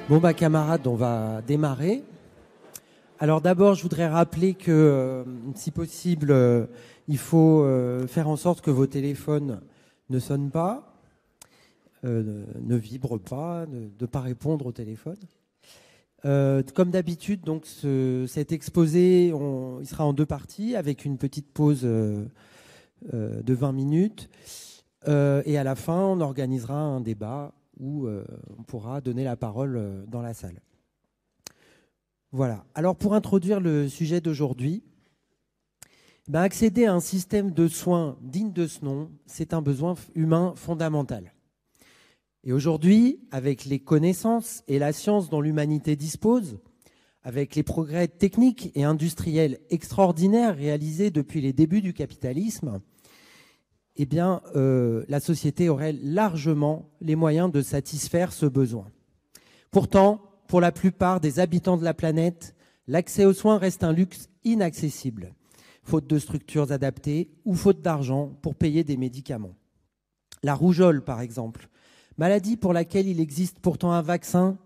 Bon bah camarades, on va démarrer. Alors d'abord, je voudrais rappeler que, si possible, il faut faire en sorte que vos téléphones ne sonnent pas, ne vibrent pas, de pas répondre au téléphone. Comme d'habitude, donc cet exposé, il sera en deux parties avec une petite pause de 20 minutes. Et à la fin, on organisera un débat où on pourra donner la parole dans la salle. Voilà. Alors pour introduire le sujet d'aujourd'hui, accéder à un système de soins digne de ce nom, c'est un besoin humain fondamental. Et aujourd'hui, avec les connaissances et la science dont l'humanité dispose, avec les progrès techniques et industriels extraordinaires réalisés depuis les débuts du capitalisme, la société aurait largement les moyens de satisfaire ce besoin. Pourtant, pour la plupart des habitants de la planète, l'accès aux soins reste un luxe inaccessible, faute de structures adaptées ou faute d'argent pour payer des médicaments. La rougeole, par exemple, maladie pour laquelle il existe pourtant un vaccin,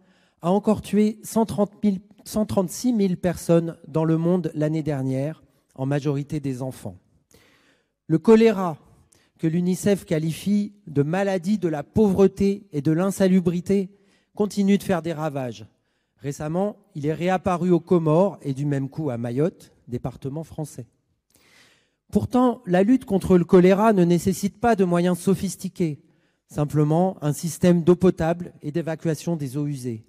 a encore tué 136 000 personnes dans le monde l'année dernière, en majorité des enfants. Le choléra, que l'UNICEF qualifie de maladie de la pauvreté et de l'insalubrité, continue de faire des ravages. Récemment, il est réapparu aux Comores et du même coup à Mayotte, département français. Pourtant, la lutte contre le choléra ne nécessite pas de moyens sophistiqués, simplement un système d'eau potable et d'évacuation des eaux usées.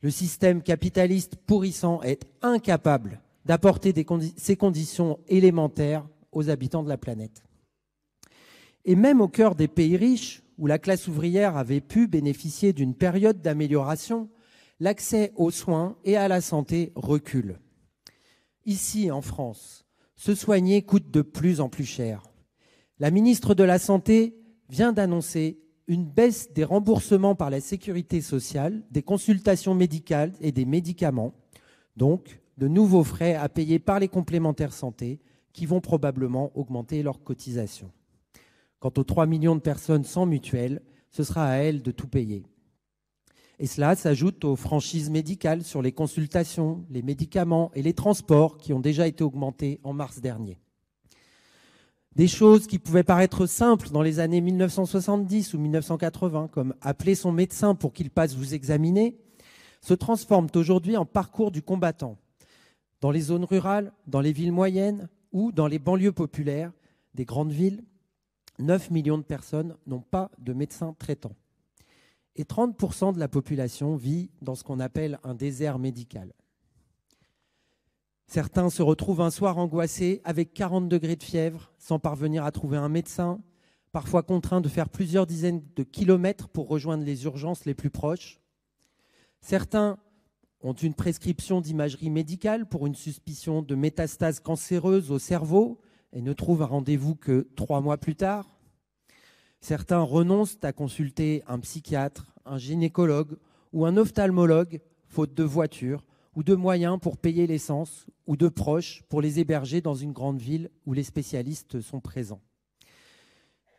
Le système capitaliste pourrissant est incapable d'apporter ces conditions élémentaires aux habitants de la planète. Et même au cœur des pays riches, où la classe ouvrière avait pu bénéficier d'une période d'amélioration, l'accès aux soins et à la santé recule. Ici, en France, se soigner coûte de plus en plus cher. La ministre de la Santé vient d'annoncer une baisse des remboursements par la sécurité sociale, des consultations médicales et des médicaments, donc de nouveaux frais à payer par les complémentaires santé qui vont probablement augmenter leurs cotisations. Quant aux 3 millions de personnes sans mutuelle, ce sera à elles de tout payer. Et cela s'ajoute aux franchises médicales sur les consultations, les médicaments et les transports qui ont déjà été augmentés en mars dernier. Des choses qui pouvaient paraître simples dans les années 1970 ou 1980, comme appeler son médecin pour qu'il passe vous examiner, se transforment aujourd'hui en parcours du combattant. Dans les zones rurales, dans les villes moyennes ou dans les banlieues populaires des grandes villes, 9 millions de personnes n'ont pas de médecin traitant. Et 30% de la population vit dans ce qu'on appelle un désert médical. Certains se retrouvent un soir angoissés avec 40 degrés de fièvre, sans parvenir à trouver un médecin, parfois contraints de faire plusieurs dizaines de kilomètres pour rejoindre les urgences les plus proches. Certains ont une prescription d'imagerie médicale pour une suspicion de métastase cancéreuse au cerveau et ne trouvent un rendez-vous que 3 mois plus tard. Certains renoncent à consulter un psychiatre, un gynécologue ou un ophtalmologue, faute de voiture ou de moyens pour payer l'essence ou de proches pour les héberger dans une grande ville où les spécialistes sont présents.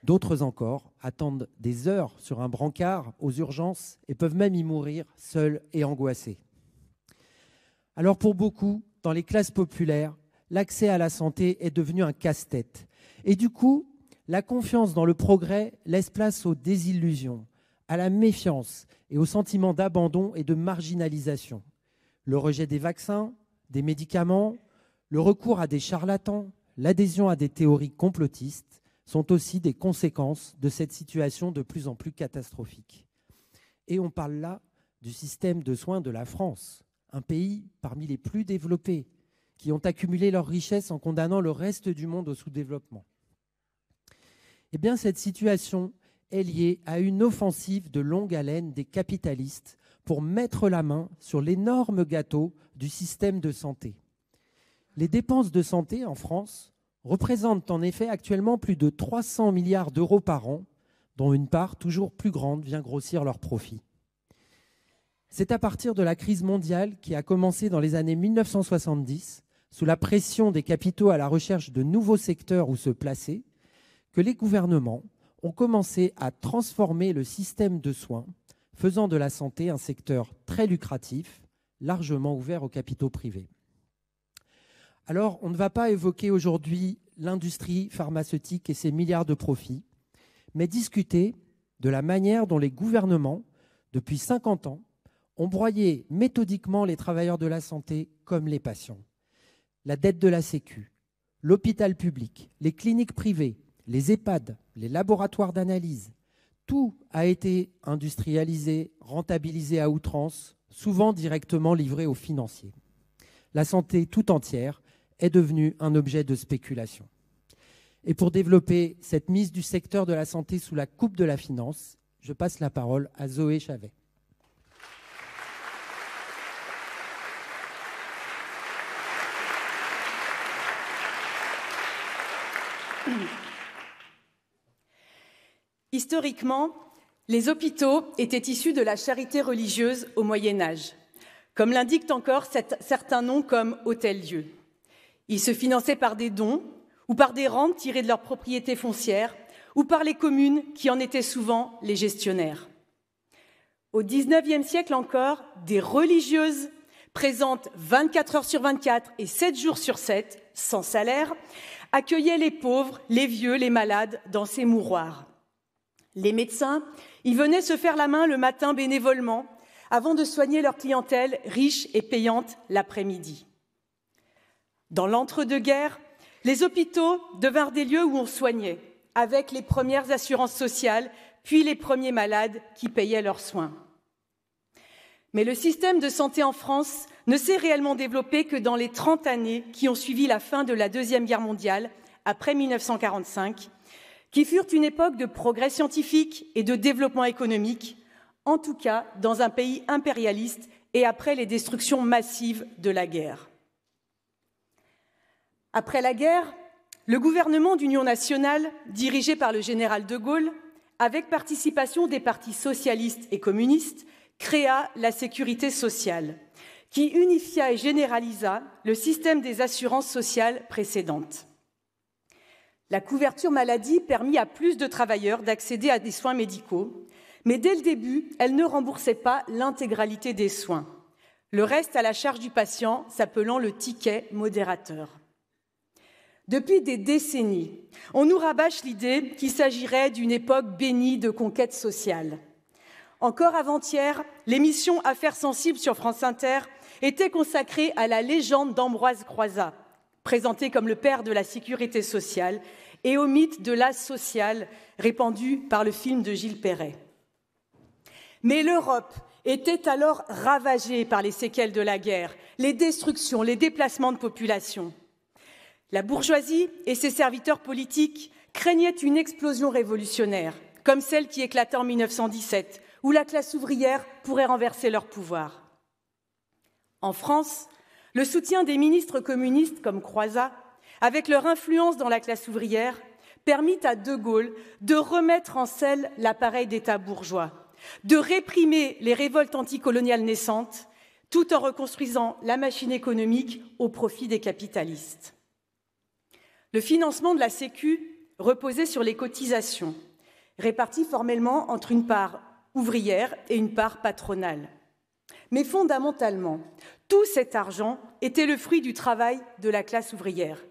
D'autres encore attendent des heures sur un brancard aux urgences et peuvent même y mourir seuls et angoissés. Alors pour beaucoup, dans les classes populaires, l'accès à la santé est devenu un casse-tête. Et du coup, la confiance dans le progrès laisse place aux désillusions, à la méfiance et au sentiment d'abandon et de marginalisation. Le rejet des vaccins, des médicaments, le recours à des charlatans, l'adhésion à des théories complotistes sont aussi des conséquences de cette situation de plus en plus catastrophique. Et on parle là du système de soins de la France, un pays parmi les plus développés, qui ont accumulé leurs richesses en condamnant le reste du monde au sous-développement. Eh bien, cette situation est liée à une offensive de longue haleine des capitalistes pour mettre la main sur l'énorme gâteau du système de santé. Les dépenses de santé en France représentent en effet actuellement plus de 300 milliards d'euros par an, dont une part toujours plus grande vient grossir leurs profits. C'est à partir de la crise mondiale qui a commencé dans les années 1970, sous la pression des capitaux à la recherche de nouveaux secteurs où se placer, que les gouvernements ont commencé à transformer le système de soins faisant de la santé un secteur très lucratif, largement ouvert aux capitaux privés. Alors, on ne va pas évoquer aujourd'hui l'industrie pharmaceutique et ses milliards de profits, mais discuter de la manière dont les gouvernements, depuis 50 ans, ont broyé méthodiquement les travailleurs de la santé comme les patients. La dette de la Sécu, l'hôpital public, les cliniques privées, les EHPAD, les laboratoires d'analyse, tout a été industrialisé, rentabilisé à outrance, souvent directement livré aux financiers. La santé tout entière est devenue un objet de spéculation. Et pour développer cette mise du secteur de la santé sous la coupe de la finance, je passe la parole à Zoé Chavet. Historiquement, les hôpitaux étaient issus de la charité religieuse au Moyen-Âge, comme l'indiquent encore certains noms comme Hôtel-Dieu. Ils se finançaient par des dons ou par des rentes tirées de leurs propriétés foncières ou par les communes qui en étaient souvent les gestionnaires. Au XIXe siècle encore, des religieuses présentes 24 heures sur 24 et 7 jours sur 7, sans salaire, accueillaient les pauvres, les vieux, les malades dans ces mouroirs. Les médecins y venaient se faire la main le matin bénévolement avant de soigner leur clientèle riche et payante l'après-midi. Dans l'entre-deux-guerres, les hôpitaux devinrent des lieux où on soignait, avec les premières assurances sociales, puis les premiers malades qui payaient leurs soins. Mais le système de santé en France ne s'est réellement développé que dans les 30 années qui ont suivi la fin de la Deuxième Guerre mondiale, après 1945, qui furent une époque de progrès scientifique et de développement économique, en tout cas dans un pays impérialiste et après les destructions massives de la guerre. Après la guerre, le gouvernement d'union nationale, dirigé par le général de Gaulle, avec participation des partis socialistes et communistes, créa la sécurité sociale, qui unifia et généralisa le système des assurances sociales précédentes. La couverture maladie permit à plus de travailleurs d'accéder à des soins médicaux, mais dès le début, elle ne remboursait pas l'intégralité des soins. Le reste à la charge du patient, s'appelant le ticket modérateur. Depuis des décennies, on nous rabâche l'idée qu'il s'agirait d'une époque bénie de conquête sociale. Encore avant-hier, l'émission Affaires sensibles sur France Inter était consacrée à la légende d'Ambroise Croizat, présenté comme le père de la sécurité sociale, et au mythe de l'as social répandu par le film de Gilles Perret. Mais l'Europe était alors ravagée par les séquelles de la guerre, les destructions, les déplacements de population. La bourgeoisie et ses serviteurs politiques craignaient une explosion révolutionnaire, comme celle qui éclata en 1917, où la classe ouvrière pourrait renverser leur pouvoir. En France, le soutien des ministres communistes comme Croizat, avec leur influence dans la classe ouvrière, permit à De Gaulle de remettre en selle l'appareil d'État bourgeois, de réprimer les révoltes anticoloniales naissantes, tout en reconstruisant la machine économique au profit des capitalistes. Le financement de la Sécu reposait sur les cotisations, réparties formellement entre une part ouvrière et une part patronale. Mais fondamentalement, tout cet argent était le fruit du travail de la classe ouvrière.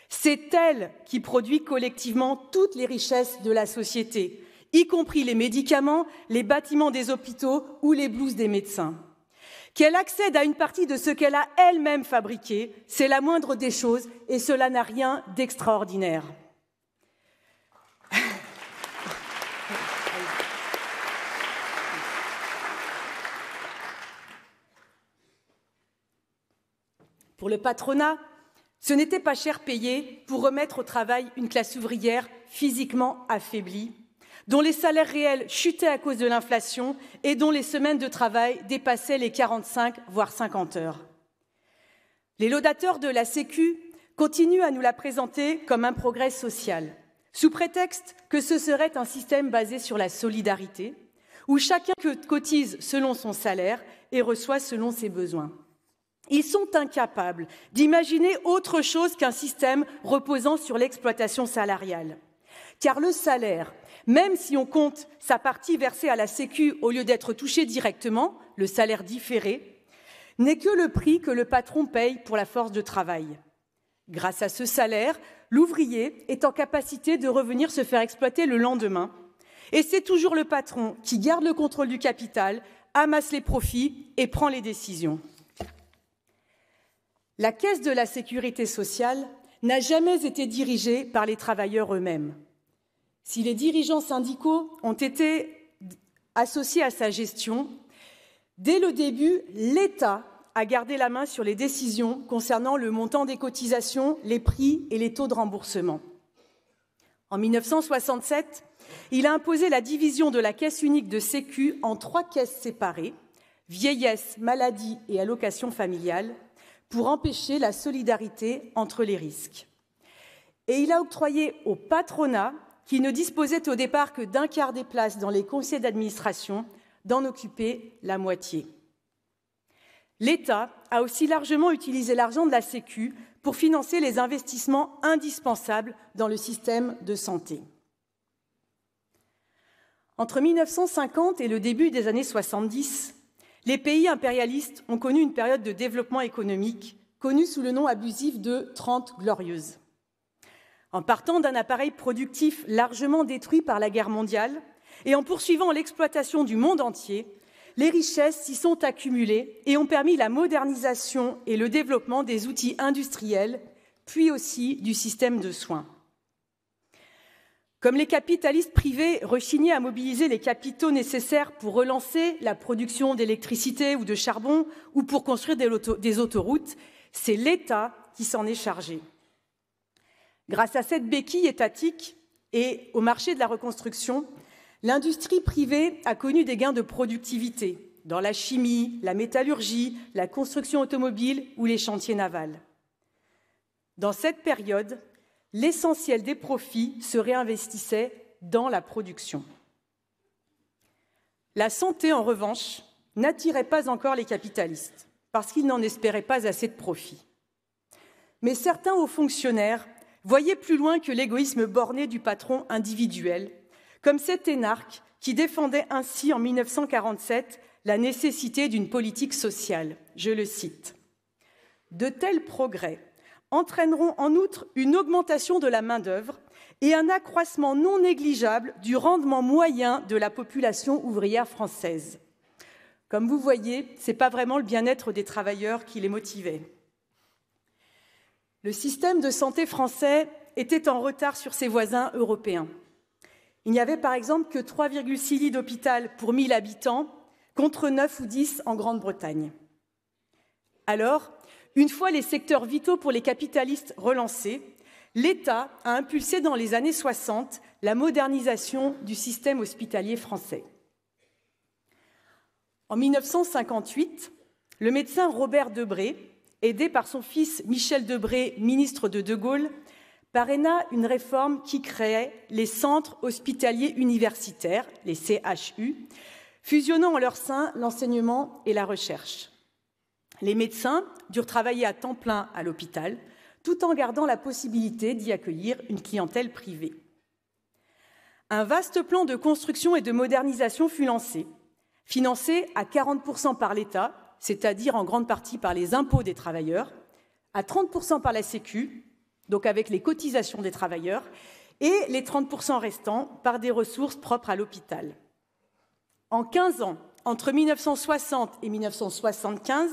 C'est elle qui produit collectivement toutes les richesses de la société, y compris les médicaments, les bâtiments des hôpitaux ou les blouses des médecins. Qu'elle accède à une partie de ce qu'elle a elle-même fabriqué, c'est la moindre des choses et cela n'a rien d'extraordinaire. Pour le patronat, ce n'était pas cher payé pour remettre au travail une classe ouvrière physiquement affaiblie, dont les salaires réels chutaient à cause de l'inflation et dont les semaines de travail dépassaient les 45 voire 50 heures. Les laudateurs de la Sécu continuent à nous la présenter comme un progrès social, sous prétexte que ce serait un système basé sur la solidarité, où chacun cotise selon son salaire et reçoit selon ses besoins. Ils sont incapables d'imaginer autre chose qu'un système reposant sur l'exploitation salariale. Car le salaire, même si on compte sa partie versée à la Sécu au lieu d'être touché directement, le salaire différé, n'est que le prix que le patron paye pour la force de travail. Grâce à ce salaire, l'ouvrier est en capacité de revenir se faire exploiter le lendemain. Et c'est toujours le patron qui garde le contrôle du capital, amasse les profits et prend les décisions. La caisse de la sécurité sociale n'a jamais été dirigée par les travailleurs eux-mêmes. Si les dirigeants syndicaux ont été associés à sa gestion, dès le début, l'État a gardé la main sur les décisions concernant le montant des cotisations, les prix et les taux de remboursement. En 1967, il a imposé la division de la caisse unique de Sécu en 3 caisses séparées, vieillesse, maladie et allocation familiale, pour empêcher la solidarité entre les risques. Et il a octroyé au patronat, qui ne disposait au départ que d'un quart des places dans les conseils d'administration, d'en occuper la moitié. L'État a aussi largement utilisé l'argent de la Sécu pour financer les investissements indispensables dans le système de santé. Entre 1950 et le début des années 70, les pays impérialistes ont connu une période de développement économique connue sous le nom abusif de 30 glorieuses. En partant d'un appareil productif largement détruit par la guerre mondiale et en poursuivant l'exploitation du monde entier, les richesses s'y sont accumulées et ont permis la modernisation et le développement des outils industriels, puis aussi du système de soins. Comme les capitalistes privés rechignaient à mobiliser les capitaux nécessaires pour relancer la production d'électricité ou de charbon ou pour construire des autoroutes, c'est l'État qui s'en est chargé. Grâce à cette béquille étatique et au marché de la reconstruction, l'industrie privée a connu des gains de productivité dans la chimie, la métallurgie, la construction automobile ou les chantiers navals. Dans cette période, l'essentiel des profits se réinvestissait dans la production. La santé, en revanche, n'attirait pas encore les capitalistes, parce qu'ils n'en espéraient pas assez de profits. Mais certains hauts fonctionnaires voyaient plus loin que l'égoïsme borné du patron individuel, comme cet énarque qui défendait ainsi en 1947 la nécessité d'une politique sociale. Je le cite. « De tels progrès entraîneront en outre une augmentation de la main-d'œuvre et un accroissement non négligeable du rendement moyen de la population ouvrière française. » Comme vous voyez, ce n'est pas vraiment le bien-être des travailleurs qui les motivait. Le système de santé français était en retard sur ses voisins européens. Il n'y avait par exemple que 3,6 lits d'hôpital pour 1000 habitants, contre 9 ou 10 en Grande-Bretagne. Alors, une fois les secteurs vitaux pour les capitalistes relancés, l'État a impulsé dans les années 60 la modernisation du système hospitalier français. En 1958, le médecin Robert Debré, aidé par son fils Michel Debré, ministre de Gaulle, parraina une réforme qui créait les centres hospitaliers universitaires, les CHU, fusionnant en leur sein l'enseignement et la recherche. Les médecins durent travailler à temps plein à l'hôpital, tout en gardant la possibilité d'y accueillir une clientèle privée. Un vaste plan de construction et de modernisation fut lancé, financé à 40% par l'État, c'est-à-dire en grande partie par les impôts des travailleurs, à 30% par la Sécu, donc avec les cotisations des travailleurs, et les 30% restants par des ressources propres à l'hôpital. En 15 ans, entre 1960 et 1975,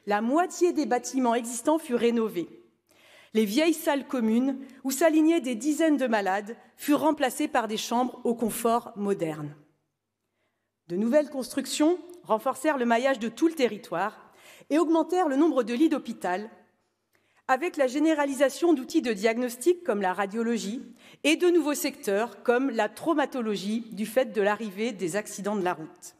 la moitié des bâtiments existants furent rénovés. Les vieilles salles communes, où s'alignaient des dizaines de malades, furent remplacées par des chambres au confort moderne. De nouvelles constructions renforcèrent le maillage de tout le territoire et augmentèrent le nombre de lits d'hôpital, avec la généralisation d'outils de diagnostic comme la radiologie et de nouveaux secteurs comme la traumatologie du fait de l'arrivée des accidents de la route.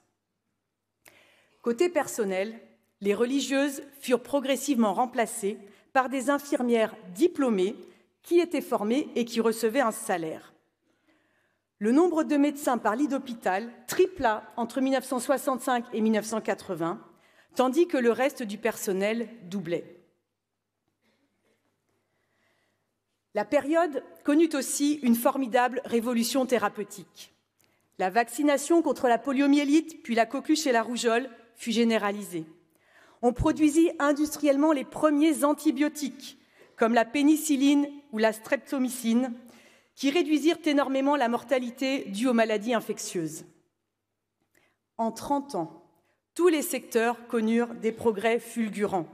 Côté personnel, les religieuses furent progressivement remplacées par des infirmières diplômées qui étaient formées et qui recevaient un salaire. Le nombre de médecins par lit d'hôpital tripla entre 1965 et 1980, tandis que le reste du personnel doublait. La période connut aussi une formidable révolution thérapeutique. La vaccination contre la poliomyélite, puis la coqueluche et la rougeole fut généralisée. On produisit industriellement les premiers antibiotiques, comme la pénicilline ou la streptomycine, qui réduisirent énormément la mortalité due aux maladies infectieuses. En 30 ans, tous les secteurs connurent des progrès fulgurants.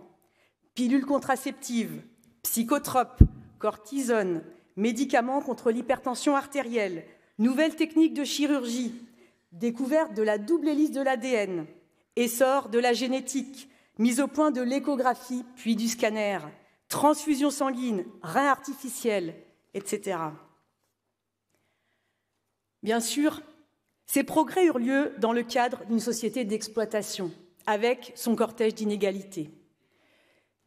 Pilules contraceptives, psychotropes, cortisone, médicaments contre l'hypertension artérielle, nouvelles techniques de chirurgie, découverte de la double hélice de l'ADN, essor de la génétique, mise au point de l'échographie puis du scanner, transfusion sanguine, reins artificiels, etc. Bien sûr, ces progrès eurent lieu dans le cadre d'une société d'exploitation, avec son cortège d'inégalités.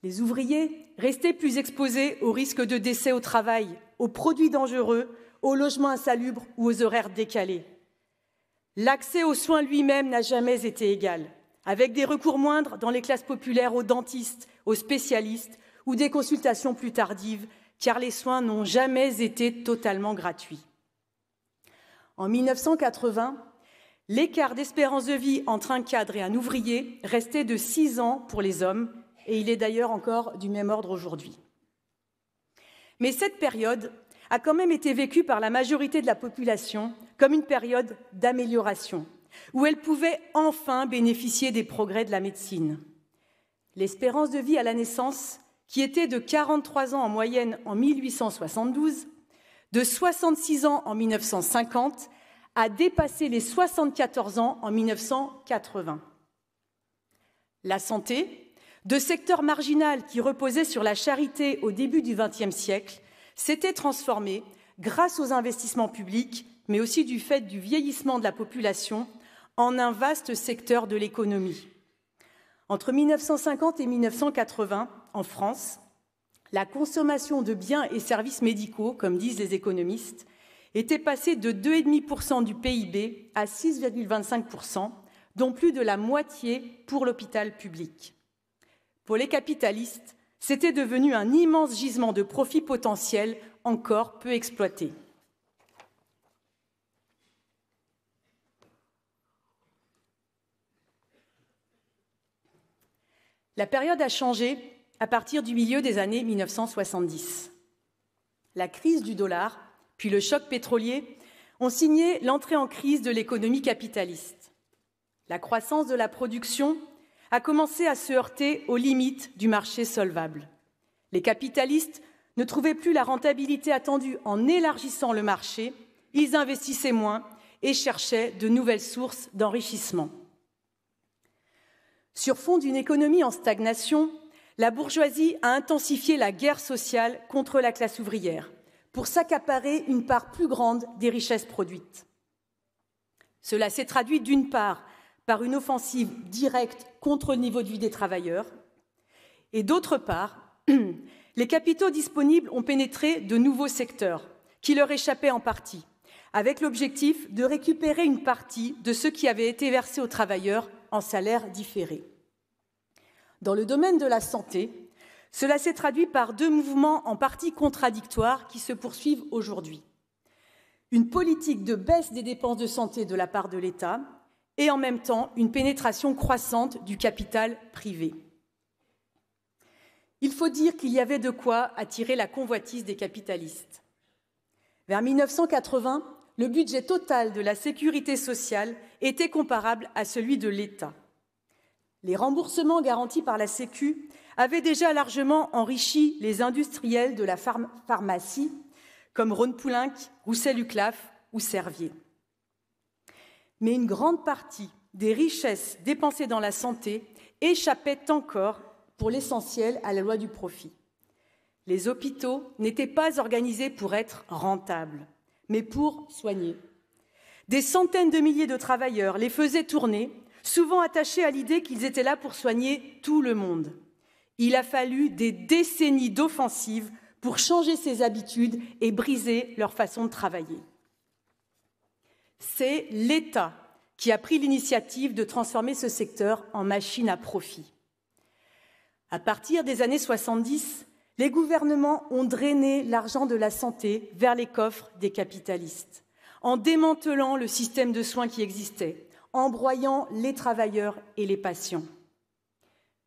Les ouvriers restaient plus exposés aux risques de décès au travail, aux produits dangereux, aux logements insalubres ou aux horaires décalés. L'accès aux soins lui-même n'a jamais été égal, avec des recours moindres dans les classes populaires aux dentistes, aux spécialistes ou des consultations plus tardives, car les soins n'ont jamais été totalement gratuits. En 1980, l'écart d'espérance de vie entre un cadre et un ouvrier restait de 6 ans pour les hommes, et il est d'ailleurs encore du même ordre aujourd'hui. Mais cette période a quand même été vécue par la majorité de la population comme une période d'amélioration, où elle pouvait enfin bénéficier des progrès de la médecine. L'espérance de vie à la naissance, qui était de 43 ans en moyenne en 1872, de 66 ans en 1950, a dépassé les 74 ans en 1980. La santé, de secteur marginal qui reposait sur la charité au début du XXe siècle, s'était transformée grâce aux investissements publics, mais aussi du fait du vieillissement de la population, en un vaste secteur de l'économie. Entre 1950 et 1980, en France, la consommation de biens et services médicaux, comme disent les économistes, était passée de 2,5% du PIB à 6,25%, dont plus de la moitié pour l'hôpital public. Pour les capitalistes, c'était devenu un immense gisement de profit potentiel encore peu exploité. La période a changé à partir du milieu des années 1970. La crise du dollar, puis le choc pétrolier, ont signé l'entrée en crise de l'économie capitaliste. La croissance de la production a commencé à se heurter aux limites du marché solvable. Les capitalistes ne trouvaient plus la rentabilité attendue en élargissant le marché, ils investissaient moins et cherchaient de nouvelles sources d'enrichissement. Sur fond d'une économie en stagnation, la bourgeoisie a intensifié la guerre sociale contre la classe ouvrière pour s'accaparer une part plus grande des richesses produites. Cela s'est traduit d'une part par une offensive directe contre le niveau de vie des travailleurs et d'autre part, les capitaux disponibles ont pénétré de nouveaux secteurs qui leur échappaient en partie, avec l'objectif de récupérer une partie de ce qui avait été versé aux travailleurs en salaire différé. Dans le domaine de la santé, cela s'est traduit par deux mouvements en partie contradictoires qui se poursuivent aujourd'hui. Une politique de baisse des dépenses de santé de la part de l'État et en même temps une pénétration croissante du capital privé. Il faut dire qu'il y avait de quoi attirer la convoitise des capitalistes. Vers 1980, le budget total de la sécurité sociale était comparable à celui de l'État. Les remboursements garantis par la Sécu avaient déjà largement enrichi les industriels de la pharmacie, comme Rhône-Poulenc, Roussel-Uclaf ou Servier. Mais une grande partie des richesses dépensées dans la santé échappaient encore, pour l'essentiel, à la loi du profit. Les hôpitaux n'étaient pas organisés pour être rentables, mais pour soigner. Des centaines de milliers de travailleurs les faisaient tourner, souvent attachés à l'idée qu'ils étaient là pour soigner tout le monde. Il a fallu des décennies d'offensives pour changer ces habitudes et briser leur façon de travailler. C'est l'État qui a pris l'initiative de transformer ce secteur en machine à profit. À partir des années 70, les gouvernements ont drainé l'argent de la santé vers les coffres des capitalistes, en démantelant le système de soins qui existait, en broyant les travailleurs et les patients.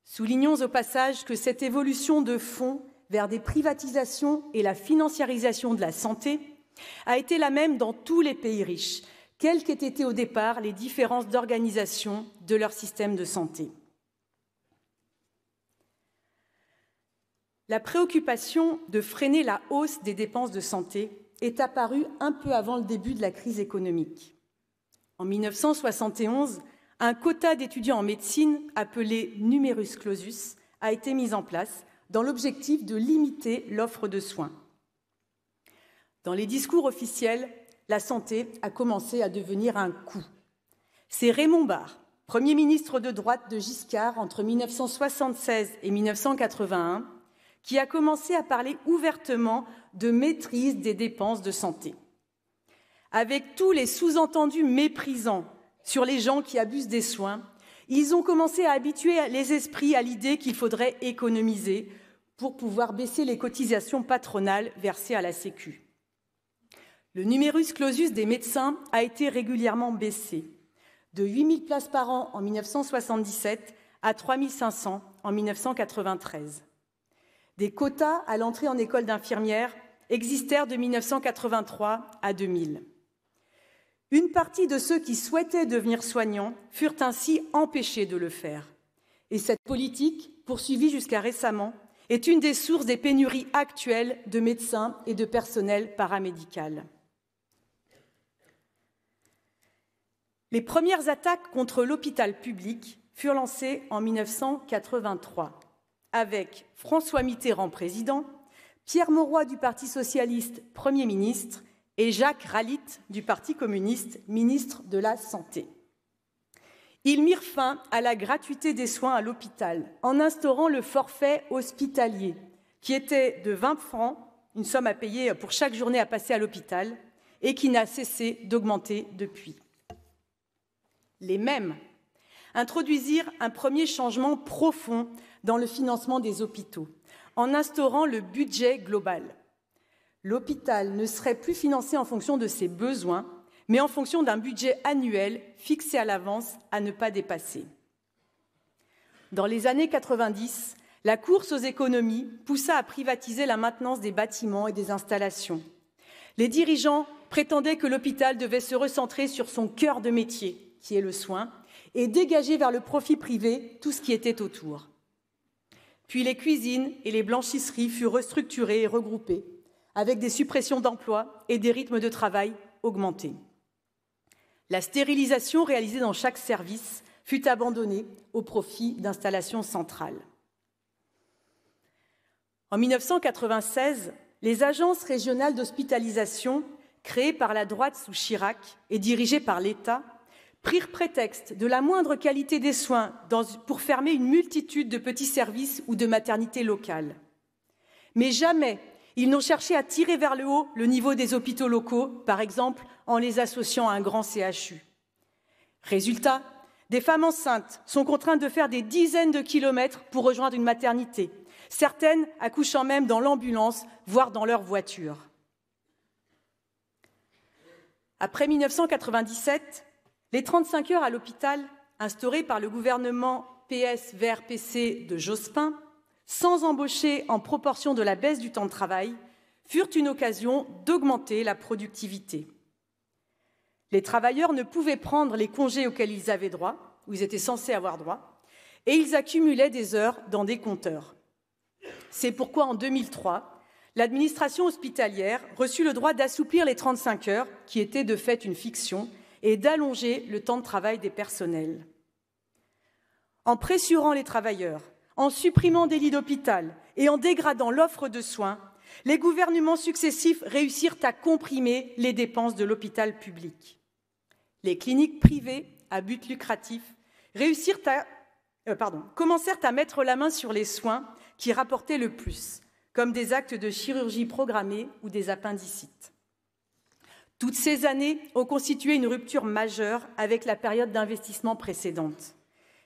Soulignons au passage que cette évolution de fond vers des privatisations et la financiarisation de la santé a été la même dans tous les pays riches, quelles qu'aient été au départ les différences d'organisation de leur système de santé. La préoccupation de freiner la hausse des dépenses de santé est apparue un peu avant le début de la crise économique. En 1971, un quota d'étudiants en médecine appelé numerus clausus a été mis en place dans l'objectif de limiter l'offre de soins. Dans les discours officiels, la santé a commencé à devenir un coût. C'est Raymond Barre, Premier ministre de droite de Giscard entre 1976 et 1981, qui a commencé à parler ouvertement de maîtrise des dépenses de santé. Avec tous les sous-entendus méprisants sur les gens qui abusent des soins, ils ont commencé à habituer les esprits à l'idée qu'il faudrait économiser pour pouvoir baisser les cotisations patronales versées à la Sécu. Le numerus clausus des médecins a été régulièrement baissé, de 8 000 places par an en 1977 à 3 500 en 1993. Des quotas à l'entrée en école d'infirmière existèrent de 1983 à 2000. Une partie de ceux qui souhaitaient devenir soignants furent ainsi empêchés de le faire. Et cette politique, poursuivie jusqu'à récemment, est une des sources des pénuries actuelles de médecins et de personnel paramédical. Les premières attaques contre l'hôpital public furent lancées en 1983. Avec François Mitterrand président, Pierre Mauroy du Parti socialiste Premier ministre et Jacques Ralite du Parti communiste ministre de la Santé. Ils mirent fin à la gratuité des soins à l'hôpital en instaurant le forfait hospitalier qui était de 20 francs, une somme à payer pour chaque journée à passer à l'hôpital et qui n'a cessé d'augmenter depuis. Les mêmes introduisirent un premier changement profond dans le financement des hôpitaux, en instaurant le budget global. L'hôpital ne serait plus financé en fonction de ses besoins, mais en fonction d'un budget annuel fixé à l'avance à ne pas dépasser. Dans les années 90, la course aux économies poussa à privatiser la maintenance des bâtiments et des installations. Les dirigeants prétendaient que l'hôpital devait se recentrer sur son cœur de métier, qui est le soin, et dégager vers le profit privé tout ce qui était autour. Puis les cuisines et les blanchisseries furent restructurées et regroupées, avec des suppressions d'emplois et des rythmes de travail augmentés. La stérilisation réalisée dans chaque service fut abandonnée au profit d'installations centrales. En 1996, les agences régionales d'hospitalisation, créées par la droite sous Chirac et dirigées par l'État, prirent prétexte de la moindre qualité des soins pour fermer une multitude de petits services ou de maternités locales. Mais jamais ils n'ont cherché à tirer vers le haut le niveau des hôpitaux locaux, par exemple en les associant à un grand CHU. Résultat, des femmes enceintes sont contraintes de faire des dizaines de kilomètres pour rejoindre une maternité, certaines accouchant même dans l'ambulance, voire dans leur voiture. Après 1997, les 35 heures à l'hôpital, instaurées par le gouvernement PS-VRPC de Jospin, sans embaucher en proportion de la baisse du temps de travail, furent une occasion d'augmenter la productivité. Les travailleurs ne pouvaient prendre les congés auxquels ils avaient droit, ou ils étaient censés avoir droit, et ils accumulaient des heures dans des compteurs. C'est pourquoi, en 2003, l'administration hospitalière reçut le droit d'assouplir les 35 heures, qui étaient de fait une fiction, et d'allonger le temps de travail des personnels. En pressurant les travailleurs, en supprimant des lits d'hôpital et en dégradant l'offre de soins, les gouvernements successifs réussirent à comprimer les dépenses de l'hôpital public. Les cliniques privées à but lucratif commencèrent à mettre la main sur les soins qui rapportaient le plus, comme des actes de chirurgie programmée ou des appendicites. Toutes ces années ont constitué une rupture majeure avec la période d'investissement précédente.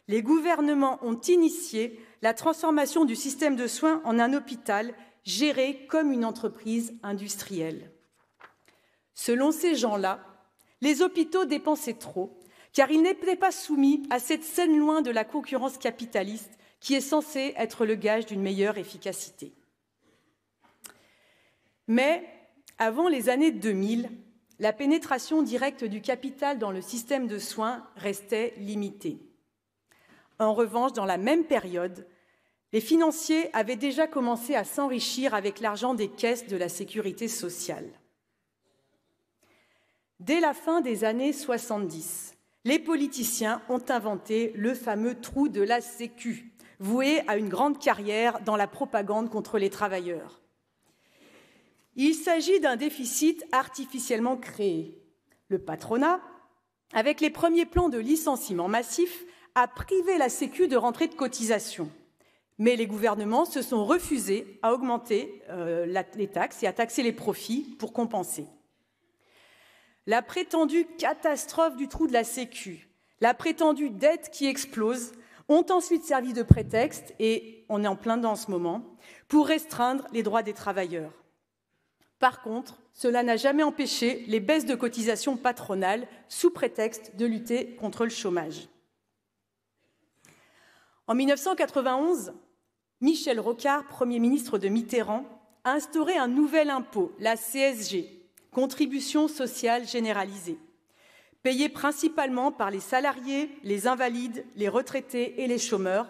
Les gouvernements ont initié la transformation du système de soins en un hôpital gérée comme une entreprise industrielle. Selon ces gens-là, les hôpitaux dépensaient trop, car ils n'étaient pas soumis à cette saine loi de la concurrence capitaliste qui est censée être le gage d'une meilleure efficacité. Mais avant les années 2000, la pénétration directe du capital dans le système de soins restait limitée. En revanche, dans la même période, les financiers avaient déjà commencé à s'enrichir avec l'argent des caisses de la sécurité sociale. Dès la fin des années 70, les politiciens ont inventé le fameux trou de la Sécu, voué à une grande carrière dans la propagande contre les travailleurs. Il s'agit d'un déficit artificiellement créé. Le patronat, avec les premiers plans de licenciement massif, a privé la Sécu de rentrées de cotisations. Mais les gouvernements se sont refusés à augmenter les taxes et à taxer les profits pour compenser. La prétendue catastrophe du trou de la Sécu, la prétendue dette qui explose, ont ensuite servi de prétexte, et on est en plein dedans en ce moment, pour restreindre les droits des travailleurs. Par contre, cela n'a jamais empêché les baisses de cotisations patronales sous prétexte de lutter contre le chômage. En 1991, Michel Rocard, Premier ministre de Mitterrand, a instauré un nouvel impôt, la CSG, contribution sociale généralisée, payée principalement par les salariés, les invalides, les retraités et les chômeurs,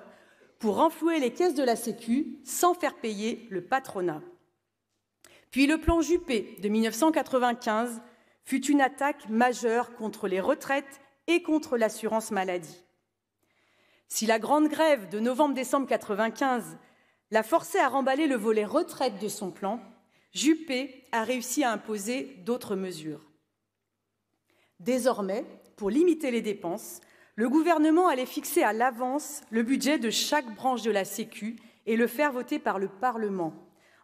pour renflouer les caisses de la Sécu sans faire payer le patronat. Puis le plan Juppé de 1995 fut une attaque majeure contre les retraites et contre l'assurance maladie. Si la grande grève de novembre-décembre 1995 l'a forcé à remballer le volet retraite de son plan, Juppé a réussi à imposer d'autres mesures. Désormais, pour limiter les dépenses, le gouvernement allait fixer à l'avance le budget de chaque branche de la Sécu et le faire voter par le Parlement,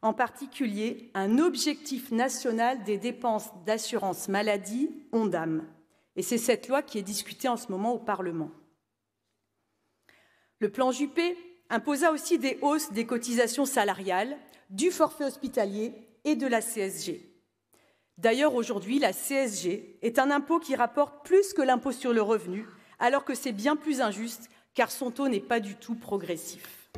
en particulier un objectif national des dépenses d'assurance maladie, ONDAM. Et c'est cette loi qui est discutée en ce moment au Parlement. Le plan Juppé imposa aussi des hausses des cotisations salariales, du forfait hospitalier et de la CSG. D'ailleurs, aujourd'hui, la CSG est un impôt qui rapporte plus que l'impôt sur le revenu, alors que c'est bien plus injuste, car son taux n'est pas du tout progressif.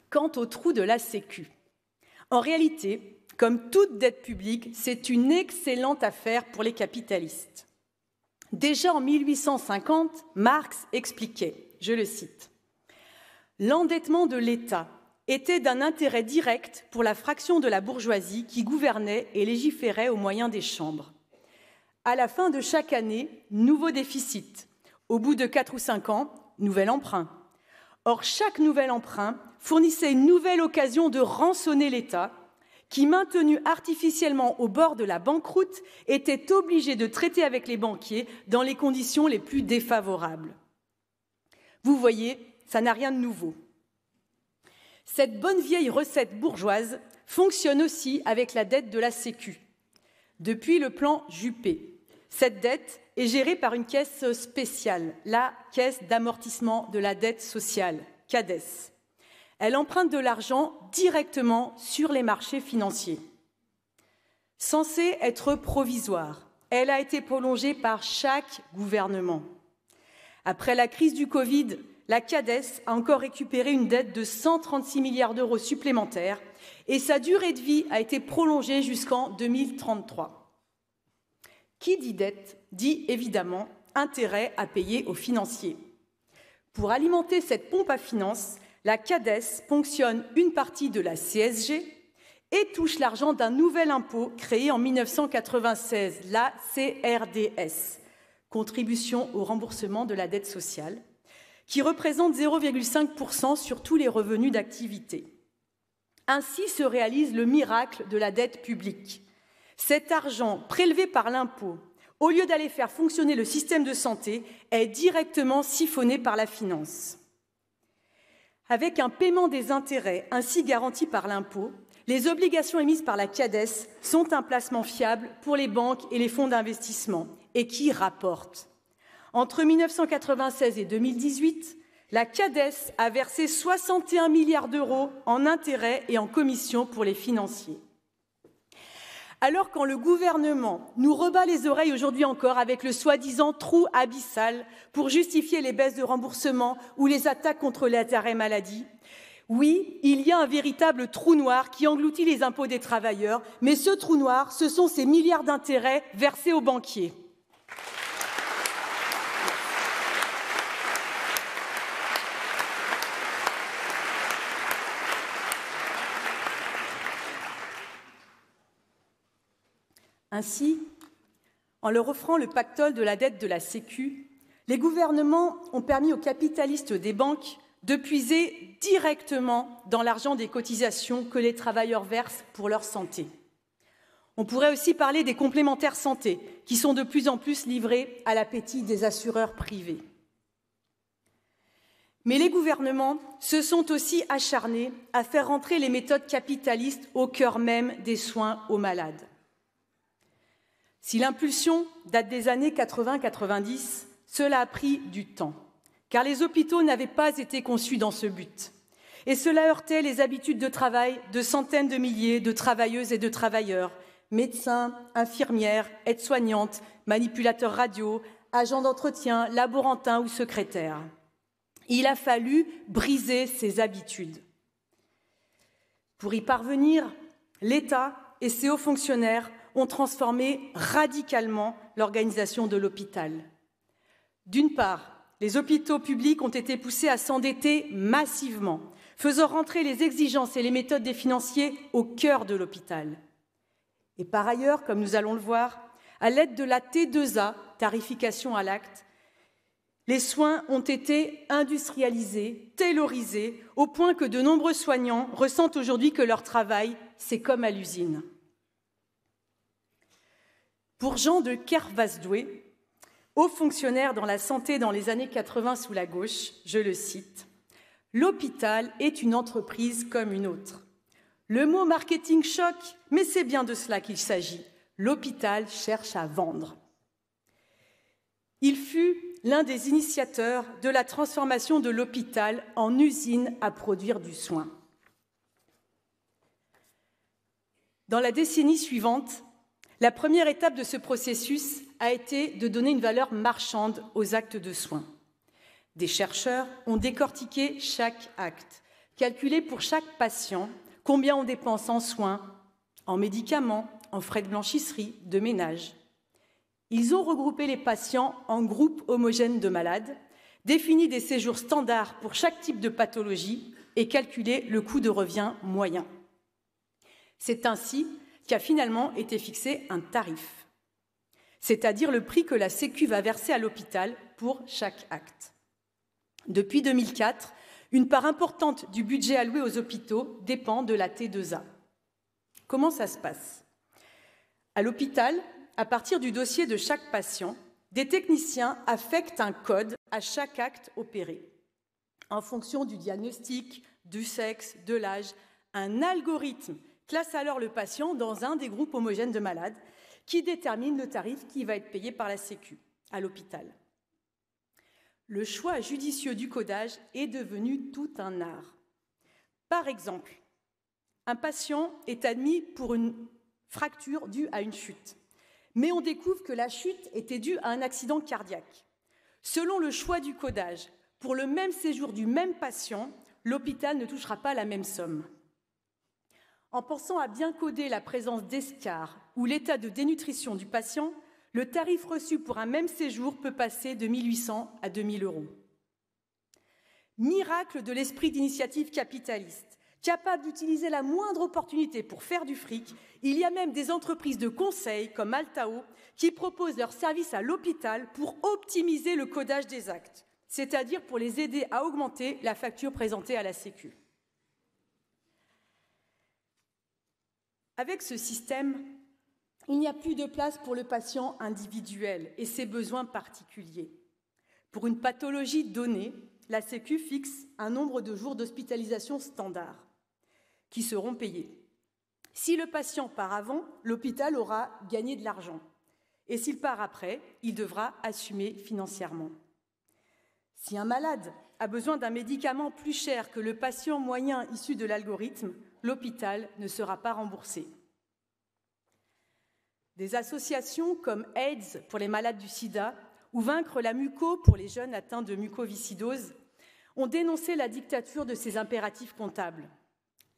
Quant au trou de la Sécu, en réalité, comme toute dette publique, c'est une excellente affaire pour les capitalistes. Déjà en 1850, Marx expliquait, je le cite, « L'endettement de l'État était d'un intérêt direct pour la fraction de la bourgeoisie qui gouvernait et légiférait au moyen des chambres. À la fin de chaque année, nouveau déficit. Au bout de 4 ou 5 ans, nouvel emprunt. Or, chaque nouvel emprunt fournissait une nouvelle occasion de rançonner l'État, qui, maintenu artificiellement au bord de la banqueroute, était obligé de traiter avec les banquiers dans les conditions les plus défavorables. » Vous voyez, ça n'a rien de nouveau. Cette bonne vieille recette bourgeoise fonctionne aussi avec la dette de la Sécu. Depuis le plan Juppé, cette dette est gérée par une caisse spéciale, la Caisse d'amortissement de la dette sociale, CADES. Elle emprunte de l'argent directement sur les marchés financiers. Censée être provisoire, elle a été prolongée par chaque gouvernement. Après la crise du Covid, la CADES a encore récupéré une dette de 136 milliards d'euros supplémentaires et sa durée de vie a été prolongée jusqu'en 2033. Qui dit dette dit évidemment intérêt à payer aux financiers. Pour alimenter cette pompe à finances, la CADES ponctionne une partie de la CSG et touche l'argent d'un nouvel impôt créé en 1996, la CRDS, contribution au remboursement de la dette sociale, qui représente 0,5% sur tous les revenus d'activité. Ainsi se réalise le miracle de la dette publique. Cet argent prélevé par l'impôt, au lieu d'aller faire fonctionner le système de santé, est directement siphonné par la finance. Avec un paiement des intérêts ainsi garanti par l'impôt, les obligations émises par la CADES sont un placement fiable pour les banques et les fonds d'investissement et qui rapportent. Entre 1996 et 2018, la CADES a versé 61 milliards d'euros en intérêts et en commissions pour les financiers. Alors quand le gouvernement nous rebat les oreilles aujourd'hui encore avec le soi-disant trou abyssal pour justifier les baisses de remboursement ou les attaques contre les arrêts maladie, oui, il y a un véritable trou noir qui engloutit les impôts des travailleurs, mais ce trou noir, ce sont ces milliards d'intérêts versés aux banquiers. Ainsi, en leur offrant le pactole de la dette de la Sécu, les gouvernements ont permis aux capitalistes des banques de puiser directement dans l'argent des cotisations que les travailleurs versent pour leur santé. On pourrait aussi parler des complémentaires santé, qui sont de plus en plus livrés à l'appétit des assureurs privés. Mais les gouvernements se sont aussi acharnés à faire entrer les méthodes capitalistes au cœur même des soins aux malades. Si l'impulsion date des années 80-90, cela a pris du temps, car les hôpitaux n'avaient pas été conçus dans ce but. Et cela heurtait les habitudes de travail de centaines de milliers de travailleuses et de travailleurs, médecins, infirmières, aides-soignantes, manipulateurs radio, agents d'entretien, laborantins ou secrétaires. Il a fallu briser ces habitudes. Pour y parvenir, l'État et ses hauts fonctionnaires ont transformé radicalement l'organisation de l'hôpital. D'une part, les hôpitaux publics ont été poussés à s'endetter massivement, faisant rentrer les exigences et les méthodes des financiers au cœur de l'hôpital. Et par ailleurs, comme nous allons le voir, à l'aide de la T2A, tarification à l'acte, les soins ont été industrialisés, taylorisés, au point que de nombreux soignants ressentent aujourd'hui que leur travail, c'est comme à l'usine. Pour Jean de Kervasdoué, haut fonctionnaire dans la santé dans les années 80 sous la gauche, je le cite, « L'hôpital est une entreprise comme une autre. Le mot marketing choque, mais c'est bien de cela qu'il s'agit. L'hôpital cherche à vendre. » Il fut l'un des initiateurs de la transformation de l'hôpital en usine à produire du soin. Dans la décennie suivante, la première étape de ce processus a été de donner une valeur marchande aux actes de soins. Des chercheurs ont décortiqué chaque acte, calculé pour chaque patient combien on dépense en soins, en médicaments, en frais de blanchisserie, de ménage. Ils ont regroupé les patients en groupes homogènes de malades, défini des séjours standards pour chaque type de pathologie et calculé le coût de revient moyen. C'est ainsi qu'a finalement été fixé un tarif, c'est-à-dire le prix que la Sécu va verser à l'hôpital pour chaque acte. Depuis 2004, une part importante du budget alloué aux hôpitaux dépend de la T2A. Comment ça se passe? À l'hôpital, à partir du dossier de chaque patient, des techniciens affectent un code à chaque acte opéré. En fonction du diagnostic, du sexe, de l'âge, un algorithme classe alors le patient dans un des groupes homogènes de malades qui détermine le tarif qui va être payé par la Sécu à l'hôpital. Le choix judicieux du codage est devenu tout un art. Par exemple, un patient est admis pour une fracture due à une chute, mais on découvre que la chute était due à un accident cardiaque. Selon le choix du codage, pour le même séjour du même patient, l'hôpital ne touchera pas la même somme. En pensant à bien coder la présence d'escarres ou l'état de dénutrition du patient, le tarif reçu pour un même séjour peut passer de 1 800 à 2 000 euros. Miracle de l'esprit d'initiative capitaliste, capable d'utiliser la moindre opportunité pour faire du fric, il y a même des entreprises de conseil comme Altao qui proposent leurs services à l'hôpital pour optimiser le codage des actes, c'est-à-dire pour les aider à augmenter la facture présentée à la Sécu. Avec ce système, il n'y a plus de place pour le patient individuel et ses besoins particuliers. Pour une pathologie donnée, la Sécu fixe un nombre de jours d'hospitalisation standard qui seront payés. Si le patient part avant, l'hôpital aura gagné de l'argent. Et s'il part après, il devra assumer financièrement. Si un malade a besoin d'un médicament plus cher que le patient moyen issu de l'algorithme, l'hôpital ne sera pas remboursé. Des associations comme AIDS pour les malades du sida ou Vaincre la muco pour les jeunes atteints de mucoviscidose ont dénoncé la dictature de ces impératifs comptables.